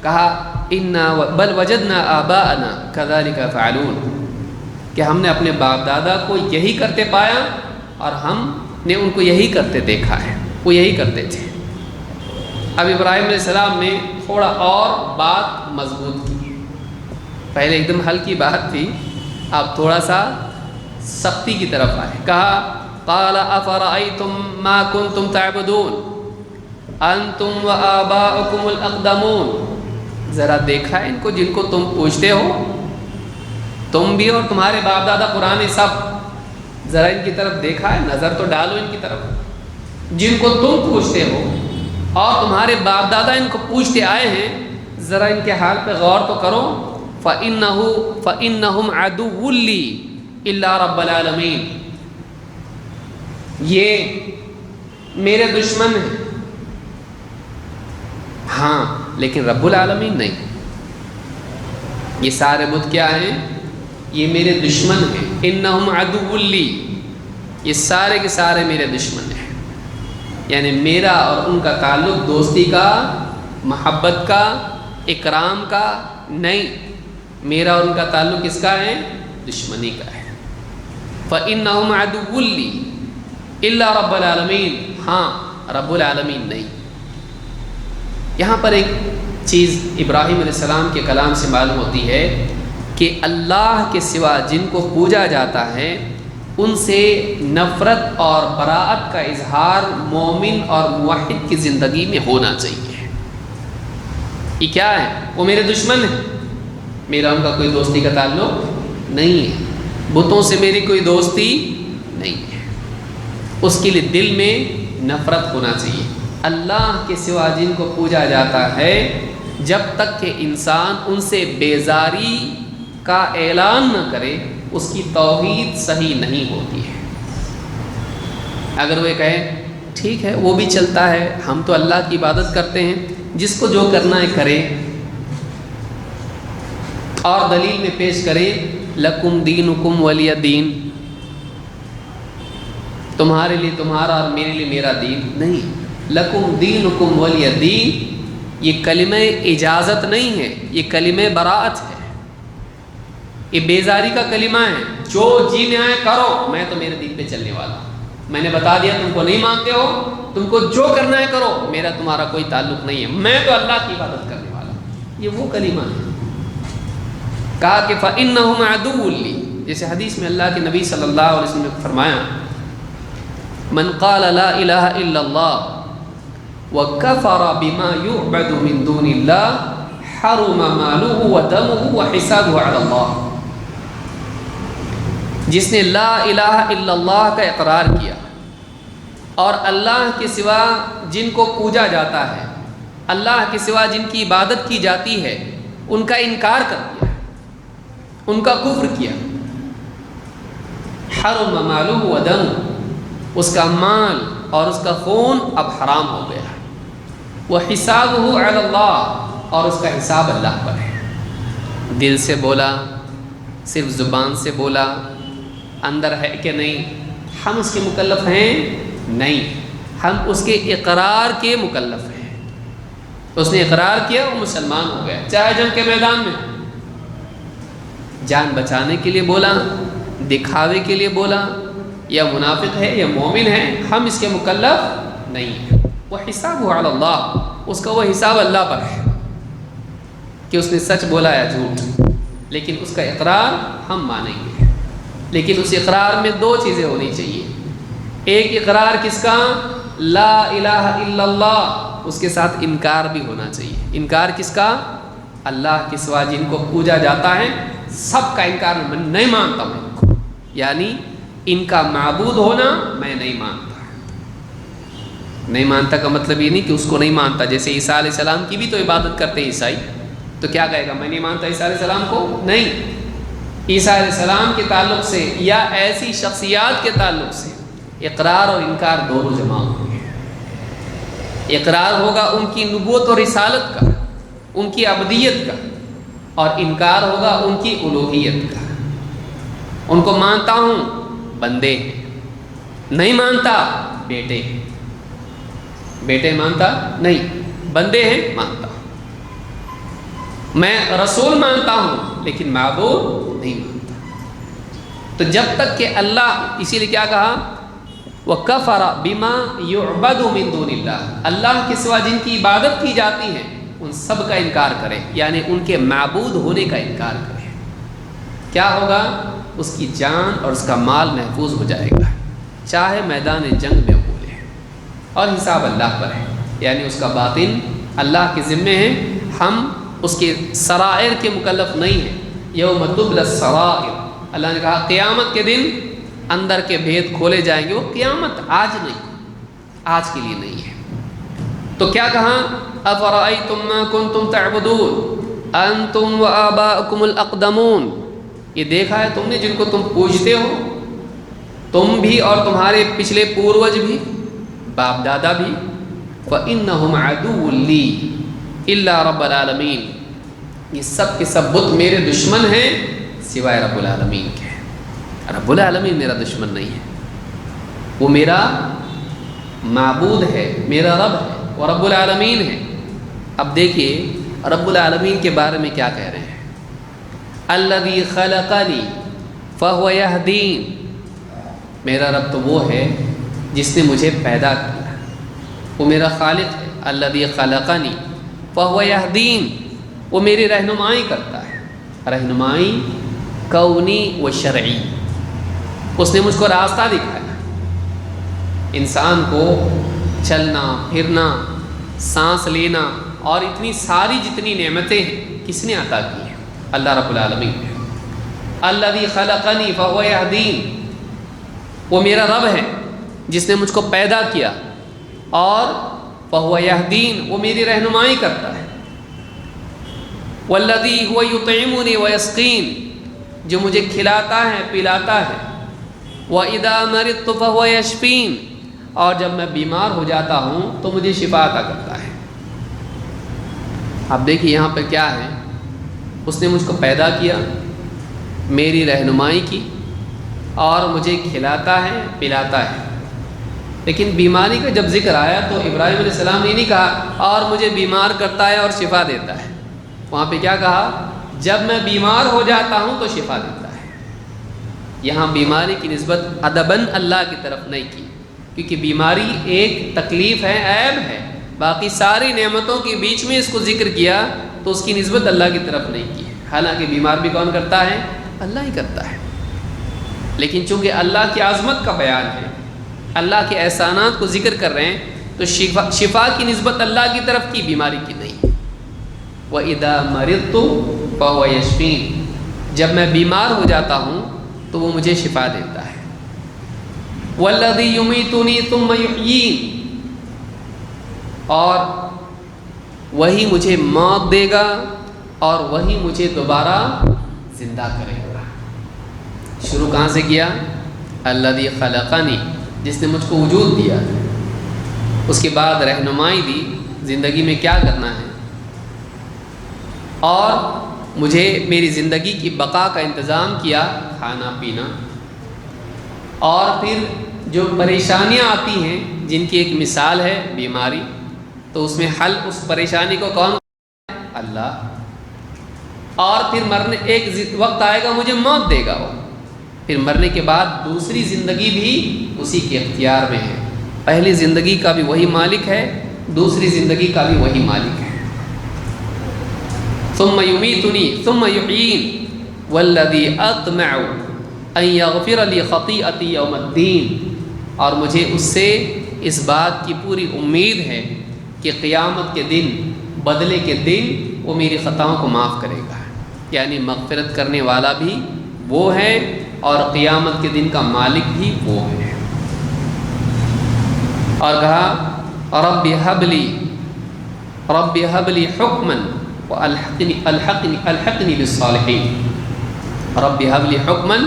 Speaker 1: کہا انا بل وجدنا آباءنا كذلك يفعلون، کہ ہم نے اپنے باپ دادا کو یہی کرتے پایا اور ہم نے ان کو یہی کرتے دیکھا ہے، وہ یہی کرتے تھے۔ اب ابراہیم علیہ السلام نے تھوڑا اور بات مضبوط کی، پہلے ایک دم ہلکی بات تھی، اب تھوڑا سا سختی کی طرف آئے۔ کہا قال افرأيتم ما كنتم تعبدون انتم وآباؤكم الاقدمون، ذرا دیکھا ہے ان کو جن کو تم پوچھتے ہو، تم بھی اور تمہارے باپ دادا پرانے سب، ذرا ان کی طرف دیکھا ہے، نظر تو ڈالو ان کی طرف، جن کو تم پوچھتے ہو اور تمہارے باپ دادا ان کو پوچھتے آئے ہیں، ذرا ان کے حال پہ غور تو کرو۔ فَإِنَّهُمْ عَدُوٌّ لِّي إِلَّا رَبَّ الْعَالَمِينَ، یہ میرے دشمن ہیں، ہاں لیکن رب العالمین نہیں۔ یہ سارے بت کیا ہیں؟ یہ میرے دشمن ہیں۔ انہم عدو لی، یہ سارے کے سارے میرے دشمن ہیں، یعنی میرا اور ان کا تعلق دوستی کا، محبت کا، اکرام کا نہیں، میرا اور ان کا تعلق کس کا ہے؟ دشمنی کا ہے۔ فإنہم عدو لی الا رب العالمین، ہاں رب العالمین نہیں۔ یہاں پر ایک چیز ابراہیم علیہ السلام کے کلام سے معلوم ہوتی ہے کہ اللہ کے سوا جن کو پوجا جاتا ہے ان سے نفرت اور براءت کا اظہار مومن اور موحد کی زندگی میں ہونا چاہیے۔ یہ کیا ہے؟ وہ میرے دشمن ہیں، میرا ان کا کوئی دوستی کا تعلق نہیں ہے، بتوں سے میری کوئی دوستی نہیں ہے، اس کے لیے دل میں نفرت ہونا چاہیے۔ اللہ کے سوا جن کو پوجا جاتا ہے، جب تک کہ انسان ان سے بیزاری کا اعلان نہ کرے اس کی توحید صحیح نہیں ہوتی ہے۔ اگر وہ کہے ٹھیک ہے وہ بھی چلتا ہے، ہم تو اللہ کی عبادت کرتے ہیں، جس کو جو کرنا ہے کرے، اور دلیل میں پیش کرے لکم دینکم ولی دین، تمہارے لیے تمہارا اور میرے لیے میرا دین نہیں۔ لکم دینکم ولی دین یہ کلمہ اجازت نہیں ہے، یہ کلمہ براءت ہے، یہ بیزاری کا کلمہ ہے۔ جو جی میں آئے کرو، میں تو میرے دین پہ چلنے والا ہوں، میں نے بتا دیا تم کو نہیں مانتے ہو، تم کو جو کرنا ہے کرو، میرا تمہارا کوئی تعلق نہیں ہے، میں تو اللہ کی عبادت کرنے والا ہوں، یہ وہ کلمہ ہے۔ کہا کہ فَإِنَّهُمْ عَدُوٌّ لِّي، جیسے حدیث میں اللہ کے نبی صلی اللہ علیہ وسلم نے فرمایا من قال لا الہ الا اللہ وکفر بما یعبد من دون اللہ حرم مالہ ودمہ وحسابہ علی اللہ، جس نے لا الہ الا اللہ کا اقرار کیا اور اللہ کے سوا جن کو پوجا جاتا ہے، اللہ کے سوا جن کی عبادت کی جاتی ہے، ان کا انکار کر دیا، ان کا کفر کیا، حرم مالہ ودمہ، اس کا مال اور اس کا خون اب حرام ہو گیا، وحسابہ علی اللہ، اور اس کا حساب اللہ پر ہے۔ دل سے بولا، صرف زبان سے بولا، اندر ہے کہ نہیں؟ ہم اس کے مکلف ہیں؟ نہیں، ہم اس کے اقرار کے مکلف ہیں۔ اس نے اقرار کیا، وہ مسلمان ہو گیا، چاہے جنگ کے میدان میں، جان بچانے کے لیے بولا، دکھاوے کے لیے بولا، یا منافق ہے یا مومن ہے، ہم اس کے مکلف نہیں ہیں۔ وہ حساب علی اللہ، اس کا وہ حساب اللہ پر ہے کہ اس نے سچ بولا یا جھوٹ، لیکن اس کا اقرار ہم مانیں گے۔ لیکن اس اقرار میں دو چیزیں ہونی چاہیے، ایک اقرار کس کا؟ لا الہ الا اللہ، اس کے ساتھ انکار بھی ہونا چاہیے۔ انکار کس کا؟ اللہ کے سوا جن کو پوجا جاتا ہے سب کا انکار، میں نہیں مانتا ہوں ان کو، یعنی ان کا معبود ہونا میں نہیں مانتا۔ نہیں مانتا کا مطلب یہ نہیں کہ اس کو نہیں مانتا، جیسے عیسیٰ علیہ السلام کی بھی تو عبادت کرتے ہیں عیسائی، تو کیا کہے گا میں نہیں مانتا عیسیٰ علیہ السلام کو؟ نہیں، عیسیٰ علیہ السلام کے تعلق سے یا ایسی شخصیات کے تعلق سے اقرار اور انکار دونوں جمع ہوں گے۔ اقرار ہوگا ان کی نبوت اور رسالت کا، ان کی ابدیت کا، اور انکار ہوگا ان کی الوہیت کا۔ ان کو مانتا ہوں بندے ہیں، نہیں مانتا بیٹے ہیں، بیٹے مانتا نہیں، بندے ہیں مانتا ہوں، میں رسول مانتا ہوں لیکن معبود نہیں مانتا۔ تو جب تک کہ اللہ، اسی لیے کیا کہا وَكَفَرَ بِمَا يُعْبَدُ مِن دُونِ اللَّهِ، اللہ کے سوا جن کی عبادت کی جاتی ہے ان سب کا انکار کرے، یعنی ان کے معبود ہونے کا انکار کرے، کیا ہوگا؟ اس کی جان اور اس کا مال محفوظ ہو جائے گا، چاہے میدان جنگ میں بولے، اور حساب اللہ پر ہے، یعنی اس کا باطن اللہ کے ذمے ہے، ہم اس کے سرائر کے مکلف نہیں ہیں۔ یوم تبلی السرائر، اللہ نے کہا قیامت کے دن اندر کے بھید کھولے جائیں گے، وہ قیامت آج نہیں، آج کے لیے نہیں ہے۔ تو کیا کہا افرأیتم ما کنتم تعبدون انتم وآباؤکم الاقدمون، یہ دیکھا ہے تم نے جن کو تم پوجتے ہو، تم بھی اور تمہارے پچھلے پوروج بھی، باپ دادا بھی، فإنہم عدو لی الا رب العالمین، یہ سب کے سب بت میرے دشمن ہیں سوائے رب العالمین کے۔ رب العالمین میرا دشمن نہیں ہے، وہ میرا معبود ہے، میرا رب ہے، وہ رب العالمین ہے۔ اب دیکھیے رب العالمین کے بارے میں کیا کہہ رہے ہیں، الذی خلقنی فہو یہدین، میرا رب تو وہ ہے جس نے مجھے پیدا کیا، وہ میرا خالق ہے۔ الذی خلقنی فہو یہدین، وہ میری رہنمائی کرتا ہے، رہنمائی کونی و شرعی، اس نے مجھ کو راستہ دکھایا۔ انسان کو چلنا پھرنا، سانس لینا اور اتنی ساری جتنی نعمتیں ہیں کس نے عطا کی ہیں؟ اللہ رب العالمین نے۔ الذی خلقنی فہو یہدین، وہ میرا رب ہے جس نے مجھ کو پیدا کیا، اور فہو یہدین، وہ میری رہنمائی کرتا ہے۔ والذی هو یطعمنی ویسقین، جو مجھے کھلاتا ہے پلاتا ہے۔ وَإِذَا مَرِضْتُ فَهُوَ يَشْفِينِ، اور جب میں بیمار ہو جاتا ہوں تو مجھے شفا عطا کرتا ہے۔ اب دیکھیے یہاں پہ کیا ہے، اس نے مجھ کو پیدا کیا، میری رہنمائی کی، اور مجھے کھلاتا ہے پلاتا ہے۔ لیکن بیماری کا جب ذکر آیا تو ابراہیم علیہ السلام نے نہیں کہا اور مجھے بیمار کرتا ہے اور شفا دیتا ہے، وہاں پہ کیا کہا جب میں بیمار ہو جاتا ہوں تو شفا دیتا ہے۔ یہاں بیماری کی نسبت ادباً اللہ کی طرف نہیں کی، کیونکہ بیماری ایک تکلیف ہے، عیب ہے، باقی ساری نعمتوں کے بیچ میں اس کو ذکر کیا تو اس کی نسبت اللہ کی طرف نہیں کی، حالانکہ بیمار بھی کون کرتا ہے؟ اللہ ہی کرتا ہے۔ لیکن چونکہ اللہ کی عظمت کا بیان ہے، اللہ کے احسانات کو ذکر کر رہے ہیں، تو شفا کی نسبت اللہ کی طرف کی، بیماری کی نہیں۔ وَإِذَا مَرِضْتُ فَهُوَ يَشْفِينِ، جب میں بیمار ہو جاتا ہوں تو وہ مجھے شفا دیتا ہے۔ وَالَّذِي يُمِيتُنِي ثُمَّ يُحْيِينِ، اور وہی مجھے موت دے گا اور وہی مجھے دوبارہ زندہ کرے گا۔ شروع کہاں سے کیا؟ الذی خلقنی، جس نے مجھ کو وجود دیا، اس کے بعد رہنمائی دی زندگی میں کیا کرنا ہے، اور مجھے میری زندگی کی بقا کا انتظام کیا، کھانا پینا، اور پھر جو پریشانیاں آتی ہیں جن کی ایک مثال ہے بیماری، تو اس میں حل اس پریشانی کو کون کرتا ہے؟ اللہ۔ اور پھر مرنے ایک وقت آئے گا مجھے موت دے گا وہ، پھر مرنے کے بعد دوسری زندگی بھی اسی کے اختیار میں ہے، پہلی زندگی کا بھی وہی مالک ہے، دوسری زندگی کا بھی وہی مالک ہے۔ ثم یمیتنی ثم یحیین والذی اطمع ان یغفر لی خطیئتی یوم الدین، اور مجھے اس سے اس بات کی پوری امید ہے کہ قیامت کے دن، بدلے کے دن، وہ میری خطاؤں کو معاف کرے گا، یعنی مغفرت کرنے والا بھی وہ ہے اور قیامت کے دن کا مالک بھی وہ ہے۔ اور کہا رب هب لي حكما والحقني بالصالحین، رب هب لي حكما،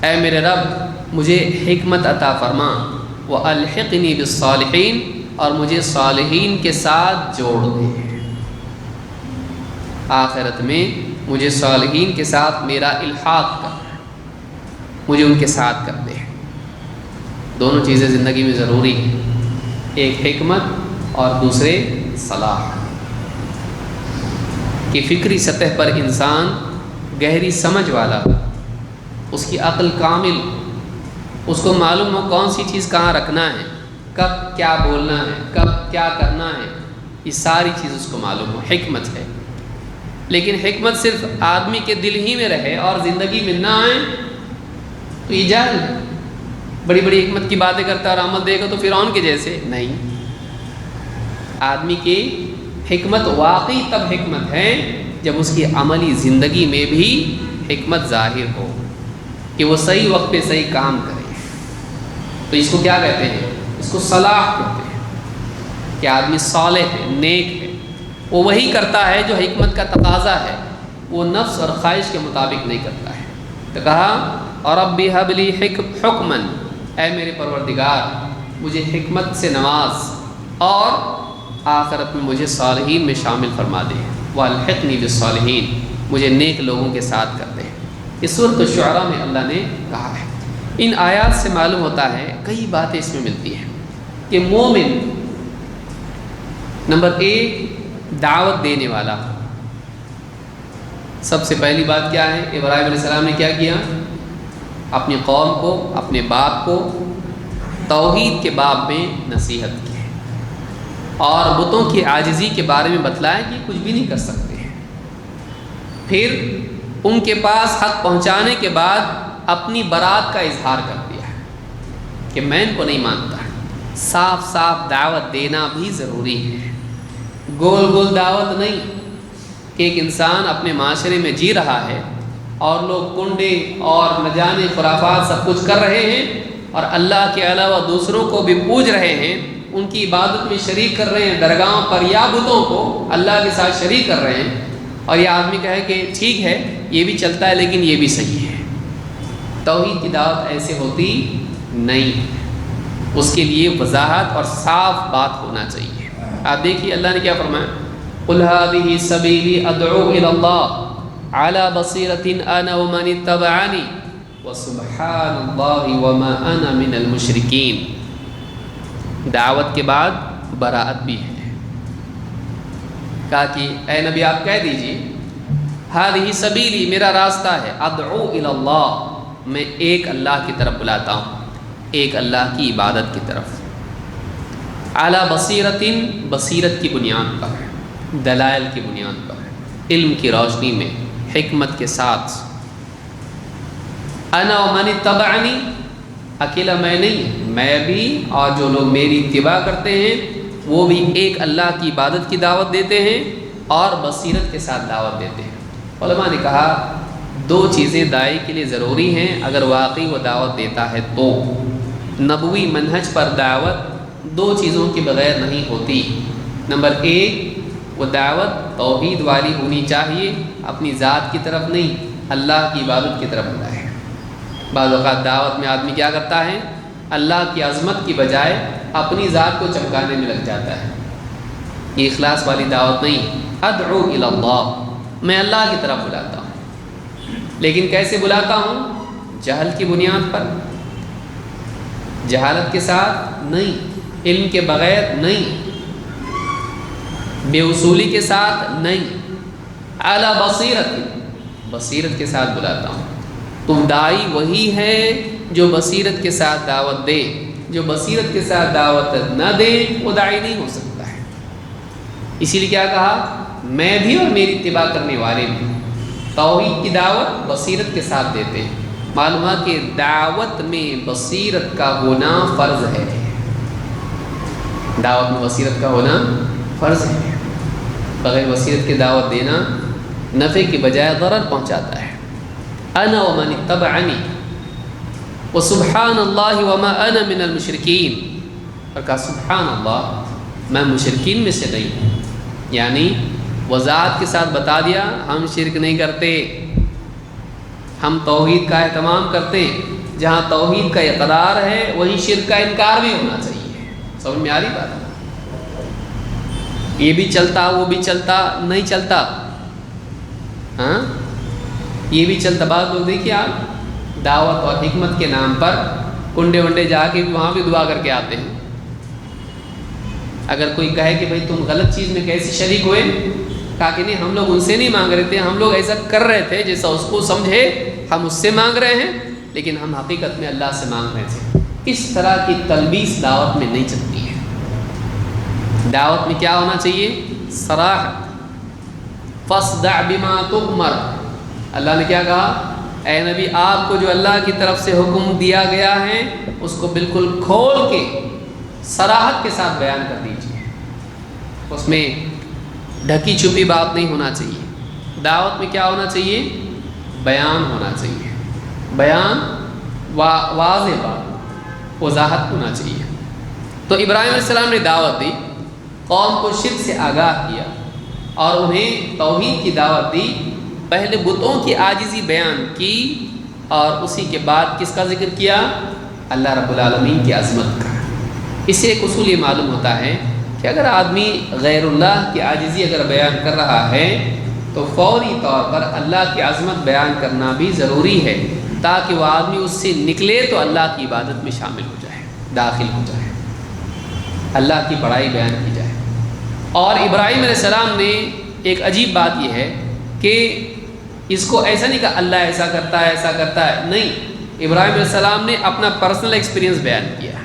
Speaker 1: اے میرے رب مجھے حکمت عطا فرما، والحقنی بالصالحین، اور مجھے صالحین کے ساتھ جوڑ دے، آخرت میں مجھے صالحین کے ساتھ میرا الحاق کر، مجھے ان کے ساتھ کر دے۔ دونوں چیزیں زندگی میں ضروری ہیں، ایک حکمت اور دوسرے صلاح، کہ فکری سطح پر انسان گہری سمجھ والا، اس کی عقل کامل، اس کو معلوم ہو کون سی چیز کہاں رکھنا ہے، کب کیا بولنا ہے، کب کیا کرنا ہے، یہ ساری چیز اس کو معلوم ہو، حکمت ہے۔ لیکن حکمت صرف آدمی کے دل ہی میں رہے اور زندگی میں نہ آئے تو یہ جہل ہے۔ بڑی بڑی حکمت کی باتیں کرتا ہے اور عمل دے گا تو فرعون کے جیسے نہیں۔ آدمی کی حکمت واقعی تب حکمت ہے جب اس کی عملی زندگی میں بھی حکمت ظاہر ہو، کہ وہ صحیح وقت پہ صحیح کام کرے۔ تو اس کو کیا کہتے ہیں؟ اس کو صلاح کہتے ہیں، کہ آدمی صالح ہے، نیک ہے، وہ وہی کرتا ہے جو حکمت کا تقاضا ہے، وہ نفس اور خواہش کے مطابق نہیں کرتا ہے۔ تو کہا رب ہب لی حکما، اے میرے پروردگار مجھے حکمت سے نواز، اور آخرت میں مجھے صالحین میں شامل فرما دے، والحقنی بالصالحین، مجھے نیک لوگوں کے ساتھ کر دے۔ اس سورۃ الشعراء میں اللہ نے کہا ہے۔ ان آیات سے معلوم ہوتا ہے کئی باتیں اس میں ملتی ہیں، کہ مومن نمبر 1 دعوت دینے والا۔ سب سے پہلی بات کیا ہے؟ ابراہیم علیہ السلام نے کیا کیا؟ اپنی قوم کو، اپنے باپ کو توحید کے باب میں نصیحت کی، اور بتوں کی عاجزی کے بارے میں بتلایا کہ کچھ بھی نہیں کر سکتے ہیں۔ پھر ان کے پاس حق پہنچانے کے بعد اپنی برات کا اظہار کر دیا کہ میں ان کو نہیں مانتا۔ صاف صاف دعوت دینا بھی ضروری ہے، گول گول دعوت نہیں، کہ ایک انسان اپنے معاشرے میں جی رہا ہے اور لوگ کنڈے اور نہ جانے خرافات سب کچھ کر رہے ہیں، اور اللہ کے علاوہ دوسروں کو بھی پوج رہے ہیں، ان کی عبادت میں شریک کر رہے ہیں، درگاہوں پر یا بتوں کو اللہ کے ساتھ شریک کر رہے ہیں، اور یہ آدمی کہے کہ ٹھیک ہے یہ بھی چلتا ہے لیکن یہ بھی صحیح ہے۔ توحید کی دعوت ایسے ہوتی نہیں، اس کے لیے وضاحت اور صاف بات ہونا چاہیے۔ آپ دیکھیے اللہ نے کیا فرمایا، قُلْ هَٰذِهِ سَبِيلِي أَدْعُو إِلَى اللَّهِ عَلَىٰ بَصِيرَةٍ أَنَا وَمَنِ اتَّبَعَنِي وَسُبْحَانَ اللَّهِ وَمَا أَنَا مِنَ الْمُشْرِكِينَ۔ دعوت کے بعد براءت بھی ہے، کہا کہ اے نبی آپ کہہ دیجیے هَٰذِهِ سَبِيلِي، میرا راستہ ہے، أَدْعُو إِلَى اللَّهِ، میں ایک اللہ کی طرف بلاتا ہوں، ایک اللہ کی عبادت کی طرف، اعلیٰ بصیرتن، بصیرت کی بنیاد پر، دلائل کی بنیاد پر، علم کی روشنی میں، حکمت کے ساتھ۔ انا ومن اتبعنی، اکیلا میں نہیں، میں بھی اور جو لوگ میری اتباع کرتے ہیں وہ بھی ایک اللہ کی عبادت کی دعوت دیتے ہیں اور بصیرت کے ساتھ دعوت دیتے ہیں۔ علماء نے کہا 2 چیزیں داعی کے لیے ضروری ہیں اگر واقعی وہ دعوت دیتا ہے تو۔ نبوی منہج پر دعوت 2 چیزوں کے بغیر نہیں ہوتی۔ نمبر 1، وہ دعوت توحید والی ہونی چاہیے، اپنی ذات کی طرف نہیں، اللہ کی عبادت کی طرف بلائے۔ بعض اوقات دعوت میں آدمی کیا کرتا ہے، اللہ کی عظمت کی بجائے اپنی ذات کو چمکانے میں لگ جاتا ہے۔ یہ اخلاص والی دعوت نہیں۔ ادعو الی اللہ، میں اللہ کی طرف بلاتا ہوں، لیکن کیسے بلاتا ہوں؟ جہل کی بنیاد پر، جہالت کے ساتھ نہیں، علم کے بغیر نہیں، بے اصولی کے ساتھ نہیں، اعلیٰ بصیرت، بصیرت کے ساتھ بلاتا ہوں۔ تو داعی وہی ہے جو بصیرت کے ساتھ دعوت دے، جو بصیرت کے ساتھ دعوت نہ دے وہ داعی نہیں ہو سکتا ہے۔ اسی لیے کیا کہا، میں بھی اور میری اتباع کرنے والے بھی توحید کی دعوت بصیرت کے ساتھ دیتے ہیں۔ معلوم ہے کہ دعوت میں بصیرت کا ہونا فرض ہے، دعوت میں بصیرت کا ہونا فرض ہے۔ بغیر بصیرت کی دعوت دینا نفع کی بجائے ضرر پہنچاتا ہے۔ انا ومن اتبعنی وسبحان اللہ وما انا من المشرکین، اور کہا سبحان اللہ میں مشرکین میں سے نہیں ہوں، یعنی وضاحت کے ساتھ بتا دیا ہم شرک نہیں کرتے، ہم توحید کا اہتمام کرتے ہیں، جہاں توحید کا اقرار ہے وہیں شرک کا انکار بھی ہونا چاہیے۔ سمجھ میں آ رہی بات؟ یہ بھی چلتا وہ بھی چلتا نہیں چلتا، ہاں یہ بھی چلتا۔ بعض لوگ دیکھیے آپ دعوت اور حکمت کے نام پر کنڈے ونڈے جا کے وہاں بھی دعا کر کے آتے ہیں۔ اگر کوئی کہے کہ بھائی تم غلط چیز میں کیسے شریک ہوئے، کہا کہ نہیں ہم لوگ ان سے نہیں مانگ رہے تھے، ہم لوگ ایسا کر رہے تھے جیسا اس کو سمجھے ہم اس سے مانگ رہے ہیں، لیکن ہم حقیقت میں اللہ سے مانگ رہے تھے۔ اس طرح کی تلبیس دعوت میں نہیں چلتی ہے۔ دعوت میں کیا ہونا چاہیے؟ صراحت، فاصدع بما تؤمر۔ اللہ نے کیا کہا؟ اے نبی آپ کو جو اللہ کی طرف سے حکم دیا گیا ہے اس کو بالکل کھول کے صراحت کے ساتھ بیان کر دیجیے، اس میں ڈھکی چھپی بات نہیں ہونا چاہیے۔ دعوت میں کیا ہونا چاہیے؟ بیان ہونا چاہیے، بیان واضح بات، وضاحت ہونا چاہیے۔ تو ابراہیم علیہ السلام نے دعوت دی، قوم کو شرک سے آگاہ کیا اور انہیں توحید کی دعوت دی۔ پہلے بتوں کی عاجزی بیان کی اور اسی کے بعد کس کا ذکر کیا؟ اللہ رب العالمین کی عظمت کا۔ اس سے ایک اصول یہ معلوم ہوتا ہے کہ اگر آدمی غیر اللہ کی عاجزی اگر بیان کر رہا ہے تو فوری طور پر اللہ کی عظمت بیان کرنا بھی ضروری ہے، تاکہ وہ آدمی اس سے نکلے تو اللہ کی عبادت میں شامل ہو جائے، داخل ہو جائے، اللہ کی بڑائی بیان کی جائے۔ اور ابراہیم علیہ السلام نے ایک عجیب بات یہ ہے کہ اس کو ایسا نہیں کہا اللہ ایسا کرتا ہے ایسا کرتا ہے، نہیں، ابراہیم علیہ السلام نے اپنا پرسنل ایکسپیرینس بیان کیا۔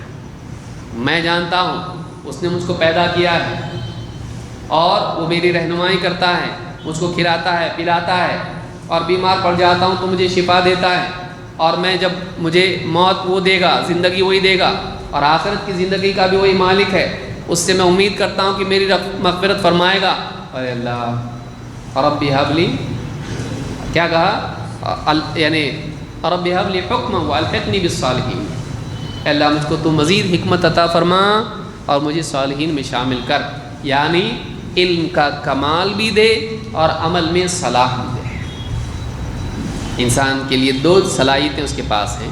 Speaker 1: میں جانتا ہوں اس نے مجھ کو پیدا کیا ہے اور وہ میری رہنمائی کرتا ہے، مجھ کو کھلاتا ہے پلاتا ہے، اور بیمار پڑ جاتا ہوں تو مجھے شفا دیتا ہے، اور میں جب مجھے موت وہ دے گا، زندگی وہی دے گا، اور آخرت کی زندگی کا بھی وہی مالک ہے، اس سے میں امید کرتا ہوں کہ میری مغفرت فرمائے گا۔ اور اللہ رب هب لی، کیا کہا؟ یعنی رب هب لی حکما والحقنی بالصالحین، اے اللہ مجھ کو تو مزید حکمت عطا فرما اور مجھے صالحین میں شامل کر، یعنی علم کا کمال بھی دے اور عمل میں صلاح بھی دے۔ انسان کے لیے دو صلاحیتیں اس کے پاس ہیں۔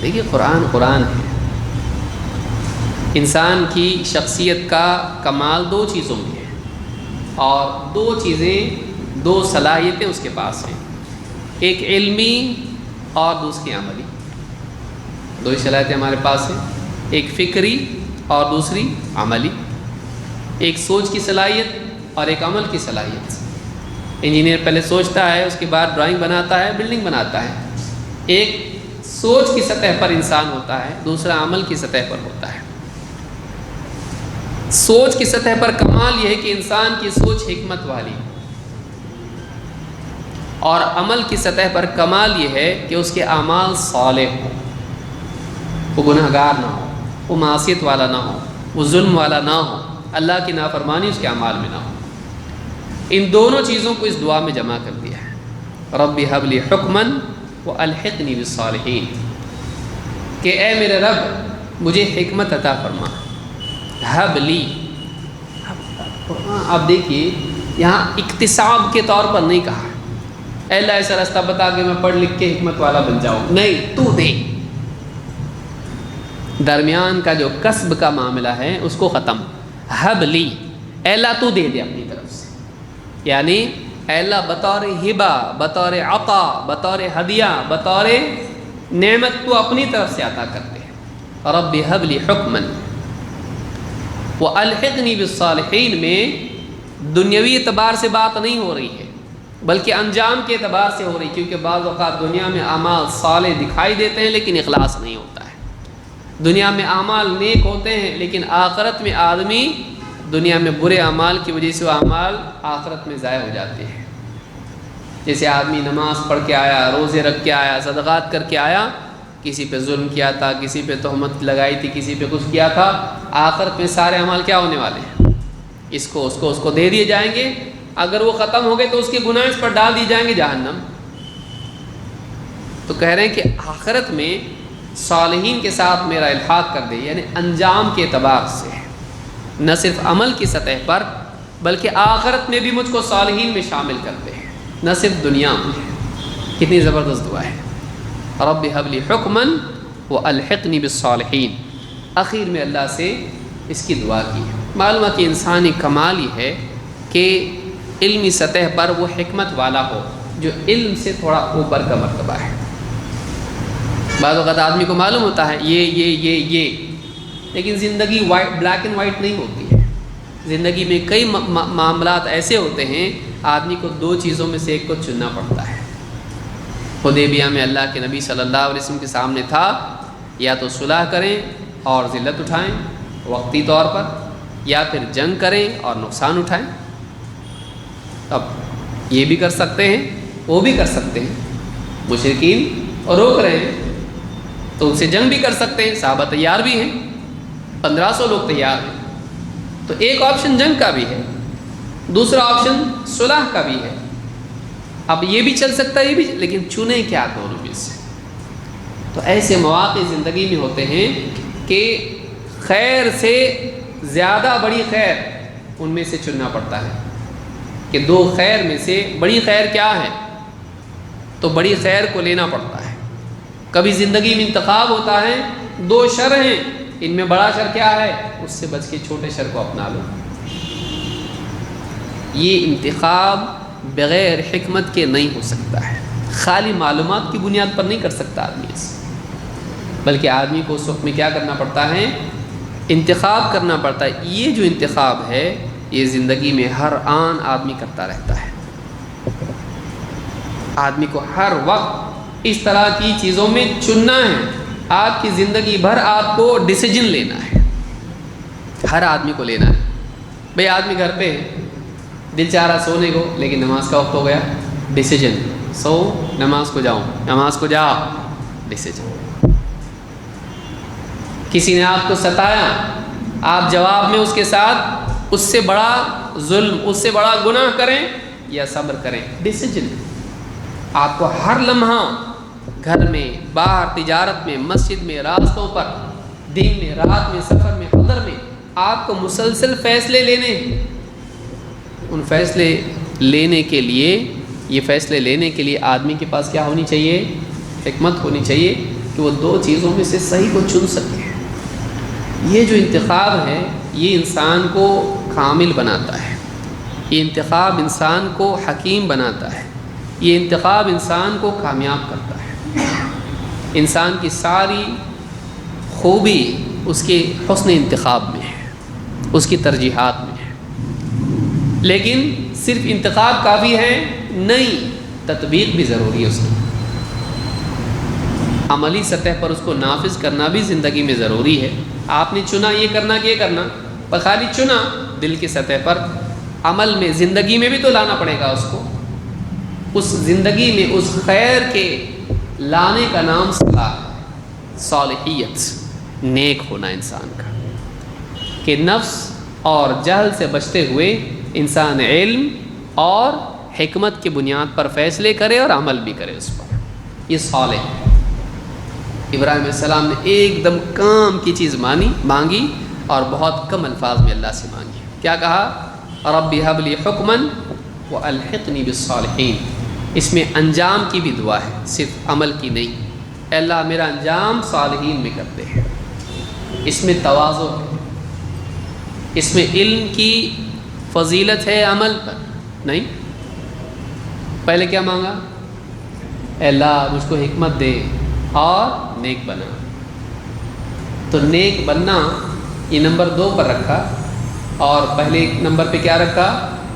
Speaker 1: دیکھیے قرآن ہے، انسان کی شخصیت کا کمال دو چیزوں میں ہے، اور دو صلاحیتیں اس کے پاس ہیں، ایک علمی اور دوسری عملی۔ دو ہی صلاحیتیں ہمارے پاس ہیں، ایک فکری اور دوسری عملی، ایک سوچ کی صلاحیت اور ایک عمل کی صلاحیت۔ انجینئر پہلے سوچتا ہے، اس کے بعد ڈرائنگ بناتا ہے، بلڈنگ بناتا ہے۔ ایک سوچ کی سطح پر انسان ہوتا ہے، دوسرا عمل کی سطح پر ہوتا ہے۔ سوچ کی سطح پر کمال یہ ہے کہ انسان کی سوچ حکمت والی، اور عمل کی سطح پر کمال یہ ہے کہ اس کے اعمال صالح ہوں، وہ گناہ گار نہ ہو، وہ معصیت والا نہ ہو، وہ ظلم والا نہ ہو، اللہ کی نافرمانی اس کے اعمال میں نہ ہو۔ ان دونوں چیزوں کو اس دعا میں جمع کر دیا ہے، رب هب لی حکما والحقنی بالصالحین، کہ اے میرے رب مجھے حکمت عطا فرما، ہب لی۔ آپ دیکھیے یہاں اکتساب کے طور پر نہیں کہا اے اللہ ایسا راستہ بتا کہ میں پڑھ لکھ کے حکمت والا بن جاؤں، نہیں، تو دے۔ درمیان کا جو کسب کا معاملہ ہے اس کو ختم، ہب لی، اے اللہ تو دے دے اپنی طرف سے، یعنی اے اللہ بطور ہبہ، بطور عطا، بطور ہدیہ، بطور نعمت تو اپنی طرف سے عطا کر دے۔ رب ہب لی حکما والحقنی بالصالحین میں دنیاوی اعتبار سے بات نہیں ہو رہی ہے، بلکہ انجام کے اعتبار سے ہو رہی، کیونکہ بعض اوقات دنیا میں اعمال صالح دکھائی دیتے ہیں لیکن اخلاص نہیں ہوتا ہے۔ دنیا میں اعمال نیک ہوتے ہیں لیکن آخرت میں آدمی دنیا میں برے اعمال کی وجہ سے وہ اعمال آخرت میں ضائع ہو جاتے ہیں۔ جیسے آدمی نماز پڑھ کے آیا، روزے رکھ کے آیا، صدقات کر کے آیا، کسی پہ ظلم کیا تھا، کسی پہ تہمت لگائی تھی، کسی پہ کچھ کیا تھا، آخرت میں سارے اعمال کیا ہونے والے ہیں؟ اس کو دے دیے جائیں گے، اگر وہ ختم ہو گئے تو اس کے گناہ اس پر ڈال دی جائیں گے جہنم۔ تو کہہ رہے ہیں کہ آخرت میں صالحین کے ساتھ میرا الحاق کر دے، یعنی انجام کے اعتبار سے، نہ صرف عمل کی سطح پر بلکہ آخرت میں بھی مجھ کو صالحین میں شامل کر دے، نہ صرف دنیا میں۔ کتنی زبردست دعا ہے، رب ہب لی حکما والحقنی بالصالحین۔ آخر میں اللہ سے اس کی دعا کی ہے۔ معلوم ہے کہ انسانی کمال ہی ہے کہ علمی سطح پر وہ حکمت والا ہو جو علم سے تھوڑا اوپر کا مرتبہ ہے۔ بعض اوقات آدمی کو معلوم ہوتا ہے یہ، لیکن زندگی بلیک اینڈ وائٹ نہیں ہوتی ہے۔ زندگی میں کئی معاملات ایسے ہوتے ہیں آدمی کو دو چیزوں میں سے ایک کو چننا پڑتا ہے۔ حدیبیہ میں اللہ کے نبی صلی اللہ علیہ وسلم کے سامنے تھا، یا تو صلح کریں اور ذلت اٹھائیں وقتی طور پر، یا پھر جنگ کریں اور نقصان اٹھائیں۔ اب یہ بھی کر سکتے ہیں، وہ بھی کر سکتے ہیں۔ مشرکین اور روک رہے ہیں تو ان سے جنگ بھی کر سکتے ہیں، صحابہ تیار بھی ہیں، 1500 لوگ تیار ہیں۔ تو ایک آپشن جنگ کا بھی ہے، دوسرا آپشن صلح کا بھی ہے۔ اب یہ بھی چل سکتا ہے، یہ بھی، لیکن چنیں کیا دونوں میں سے؟ تو ایسے مواقع زندگی میں ہوتے ہیں کہ خیر سے زیادہ بڑی خیر ان میں سے چننا پڑتا ہے، کہ دو خیر میں سے بڑی خیر کیا ہے، تو بڑی خیر کو لینا پڑتا ہے۔ کبھی زندگی میں انتخاب ہوتا ہے، دو شر ہیں، ان میں بڑا شر کیا ہے، اس سے بچ کے چھوٹے شر کو اپنا لو۔ یہ انتخاب بغیر حکمت کے نہیں ہو سکتا ہے، خالی معلومات کی بنیاد پر نہیں کر سکتا آدمی اسے، بلکہ آدمی کو اس وقت میں کیا کرنا پڑتا ہے، انتخاب کرنا پڑتا ہے۔ یہ جو انتخاب ہے یہ زندگی میں ہر آن آدمی کرتا رہتا ہے۔ آدمی کو ہر وقت اس طرح کی چیزوں میں چننا ہے۔ آپ کی زندگی بھر آپ کو ڈیسیجن لینا ہے، ہر آدمی کو لینا ہے۔ بھئی آدمی گھر پہ دل چاہ رہا سونے کو، لیکن نماز کا وقت ہو گیا، ڈیسیجن، سو نماز کو جاؤں، نماز کو جا، ڈیسیجن۔ کسی نے آپ کو ستایا، آپ جواب میں اس کے ساتھ اس سے بڑا ظلم، اس سے بڑا گناہ کریں یا صبر کریں، ڈیسیجن۔ آپ کو ہر لمحہ گھر میں، باہر، تجارت میں، مسجد میں، راستوں پر، دن میں، رات میں، سفر میں، حضر میں، آپ کو مسلسل فیصلے لینے ہیں۔ ان فیصلے لینے کے لیے، یہ فیصلے لینے کے لیے آدمی کے پاس کیا ہونی چاہیے، حکمت ہونی چاہیے کہ وہ دو چیزوں میں سے صحیح کو چن سکے۔ یہ جو انتخاب ہے یہ انسان کو کامل بناتا ہے، یہ انتخاب انسان کو حکیم بناتا ہے، یہ انتخاب انسان کو کامیاب کرتا ہے۔ انسان کی ساری خوبی اس کے حسن انتخاب میں ہے، اس کی ترجیحات میں ہے۔ لیکن صرف انتخاب کافی ہے نہیں، تطبیق بھی ضروری ہے اس کی، عملی سطح پر اس کو نافذ کرنا بھی زندگی میں ضروری ہے۔ آپ نے چنا یہ کرنا کہ یہ کرنا، پر خالی چنا دل کی سطح پر، عمل میں، زندگی میں بھی تو لانا پڑے گا اس کو۔ اس زندگی میں اس خیر کے لانے کا نام صلاح، صالحیت، نیک ہونا انسان کا، کہ نفس اور جہل سے بچتے ہوئے انسان علم اور حکمت کی بنیاد پر فیصلے کرے اور عمل بھی کرے اس پر، یہ صالح ہے۔ ابراہیم علیہ السلام نے ایک دم کام کی چیز مانگی اور بہت کم الفاظ میں اللہ سے مانگی۔ کیا کہا، رب ہب لی حکما والحقنی بالصالحین۔ اس میں انجام کی بھی دعا ہے، صرف عمل کی نہیں۔ اے اللہ میرا انجام صالحین میں کرتے ہیں۔ اس میں تواضع ہے، اس میں علم کی فضیلت ہے عمل پر نہیں۔ پہلے کیا مانگا، اے اللہ مجھ کو حکمت دے اور نیک بنا۔ تو نیک بننا یہ نمبر 2 پر رکھا، اور پہلے نمبر پہ کیا رکھا،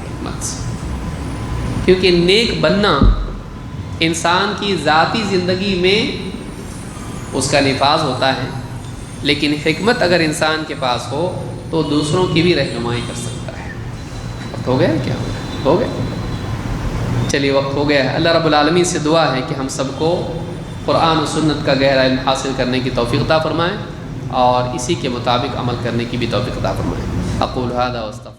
Speaker 1: حکمت، کیونکہ نیک بننا انسان کی ذاتی زندگی میں اس کا نفاذ ہوتا ہے، لیکن حکمت اگر انسان کے پاس ہو تو دوسروں کی بھی رہنمائی کر سکتا ہے۔ وقت ہو گیا کیا ہو گیا؟ چلیے وقت ہو گیا ہے۔ اللہ رب العالمین سے دعا ہے کہ ہم سب کو قرآن و سنت کا گہرا علم حاصل کرنے کی توفیق عطا فرمائیں اور اسی کے مطابق عمل کرنے کی بھی توفیق عطا فرمائیں۔ اقول ھذا واستغفر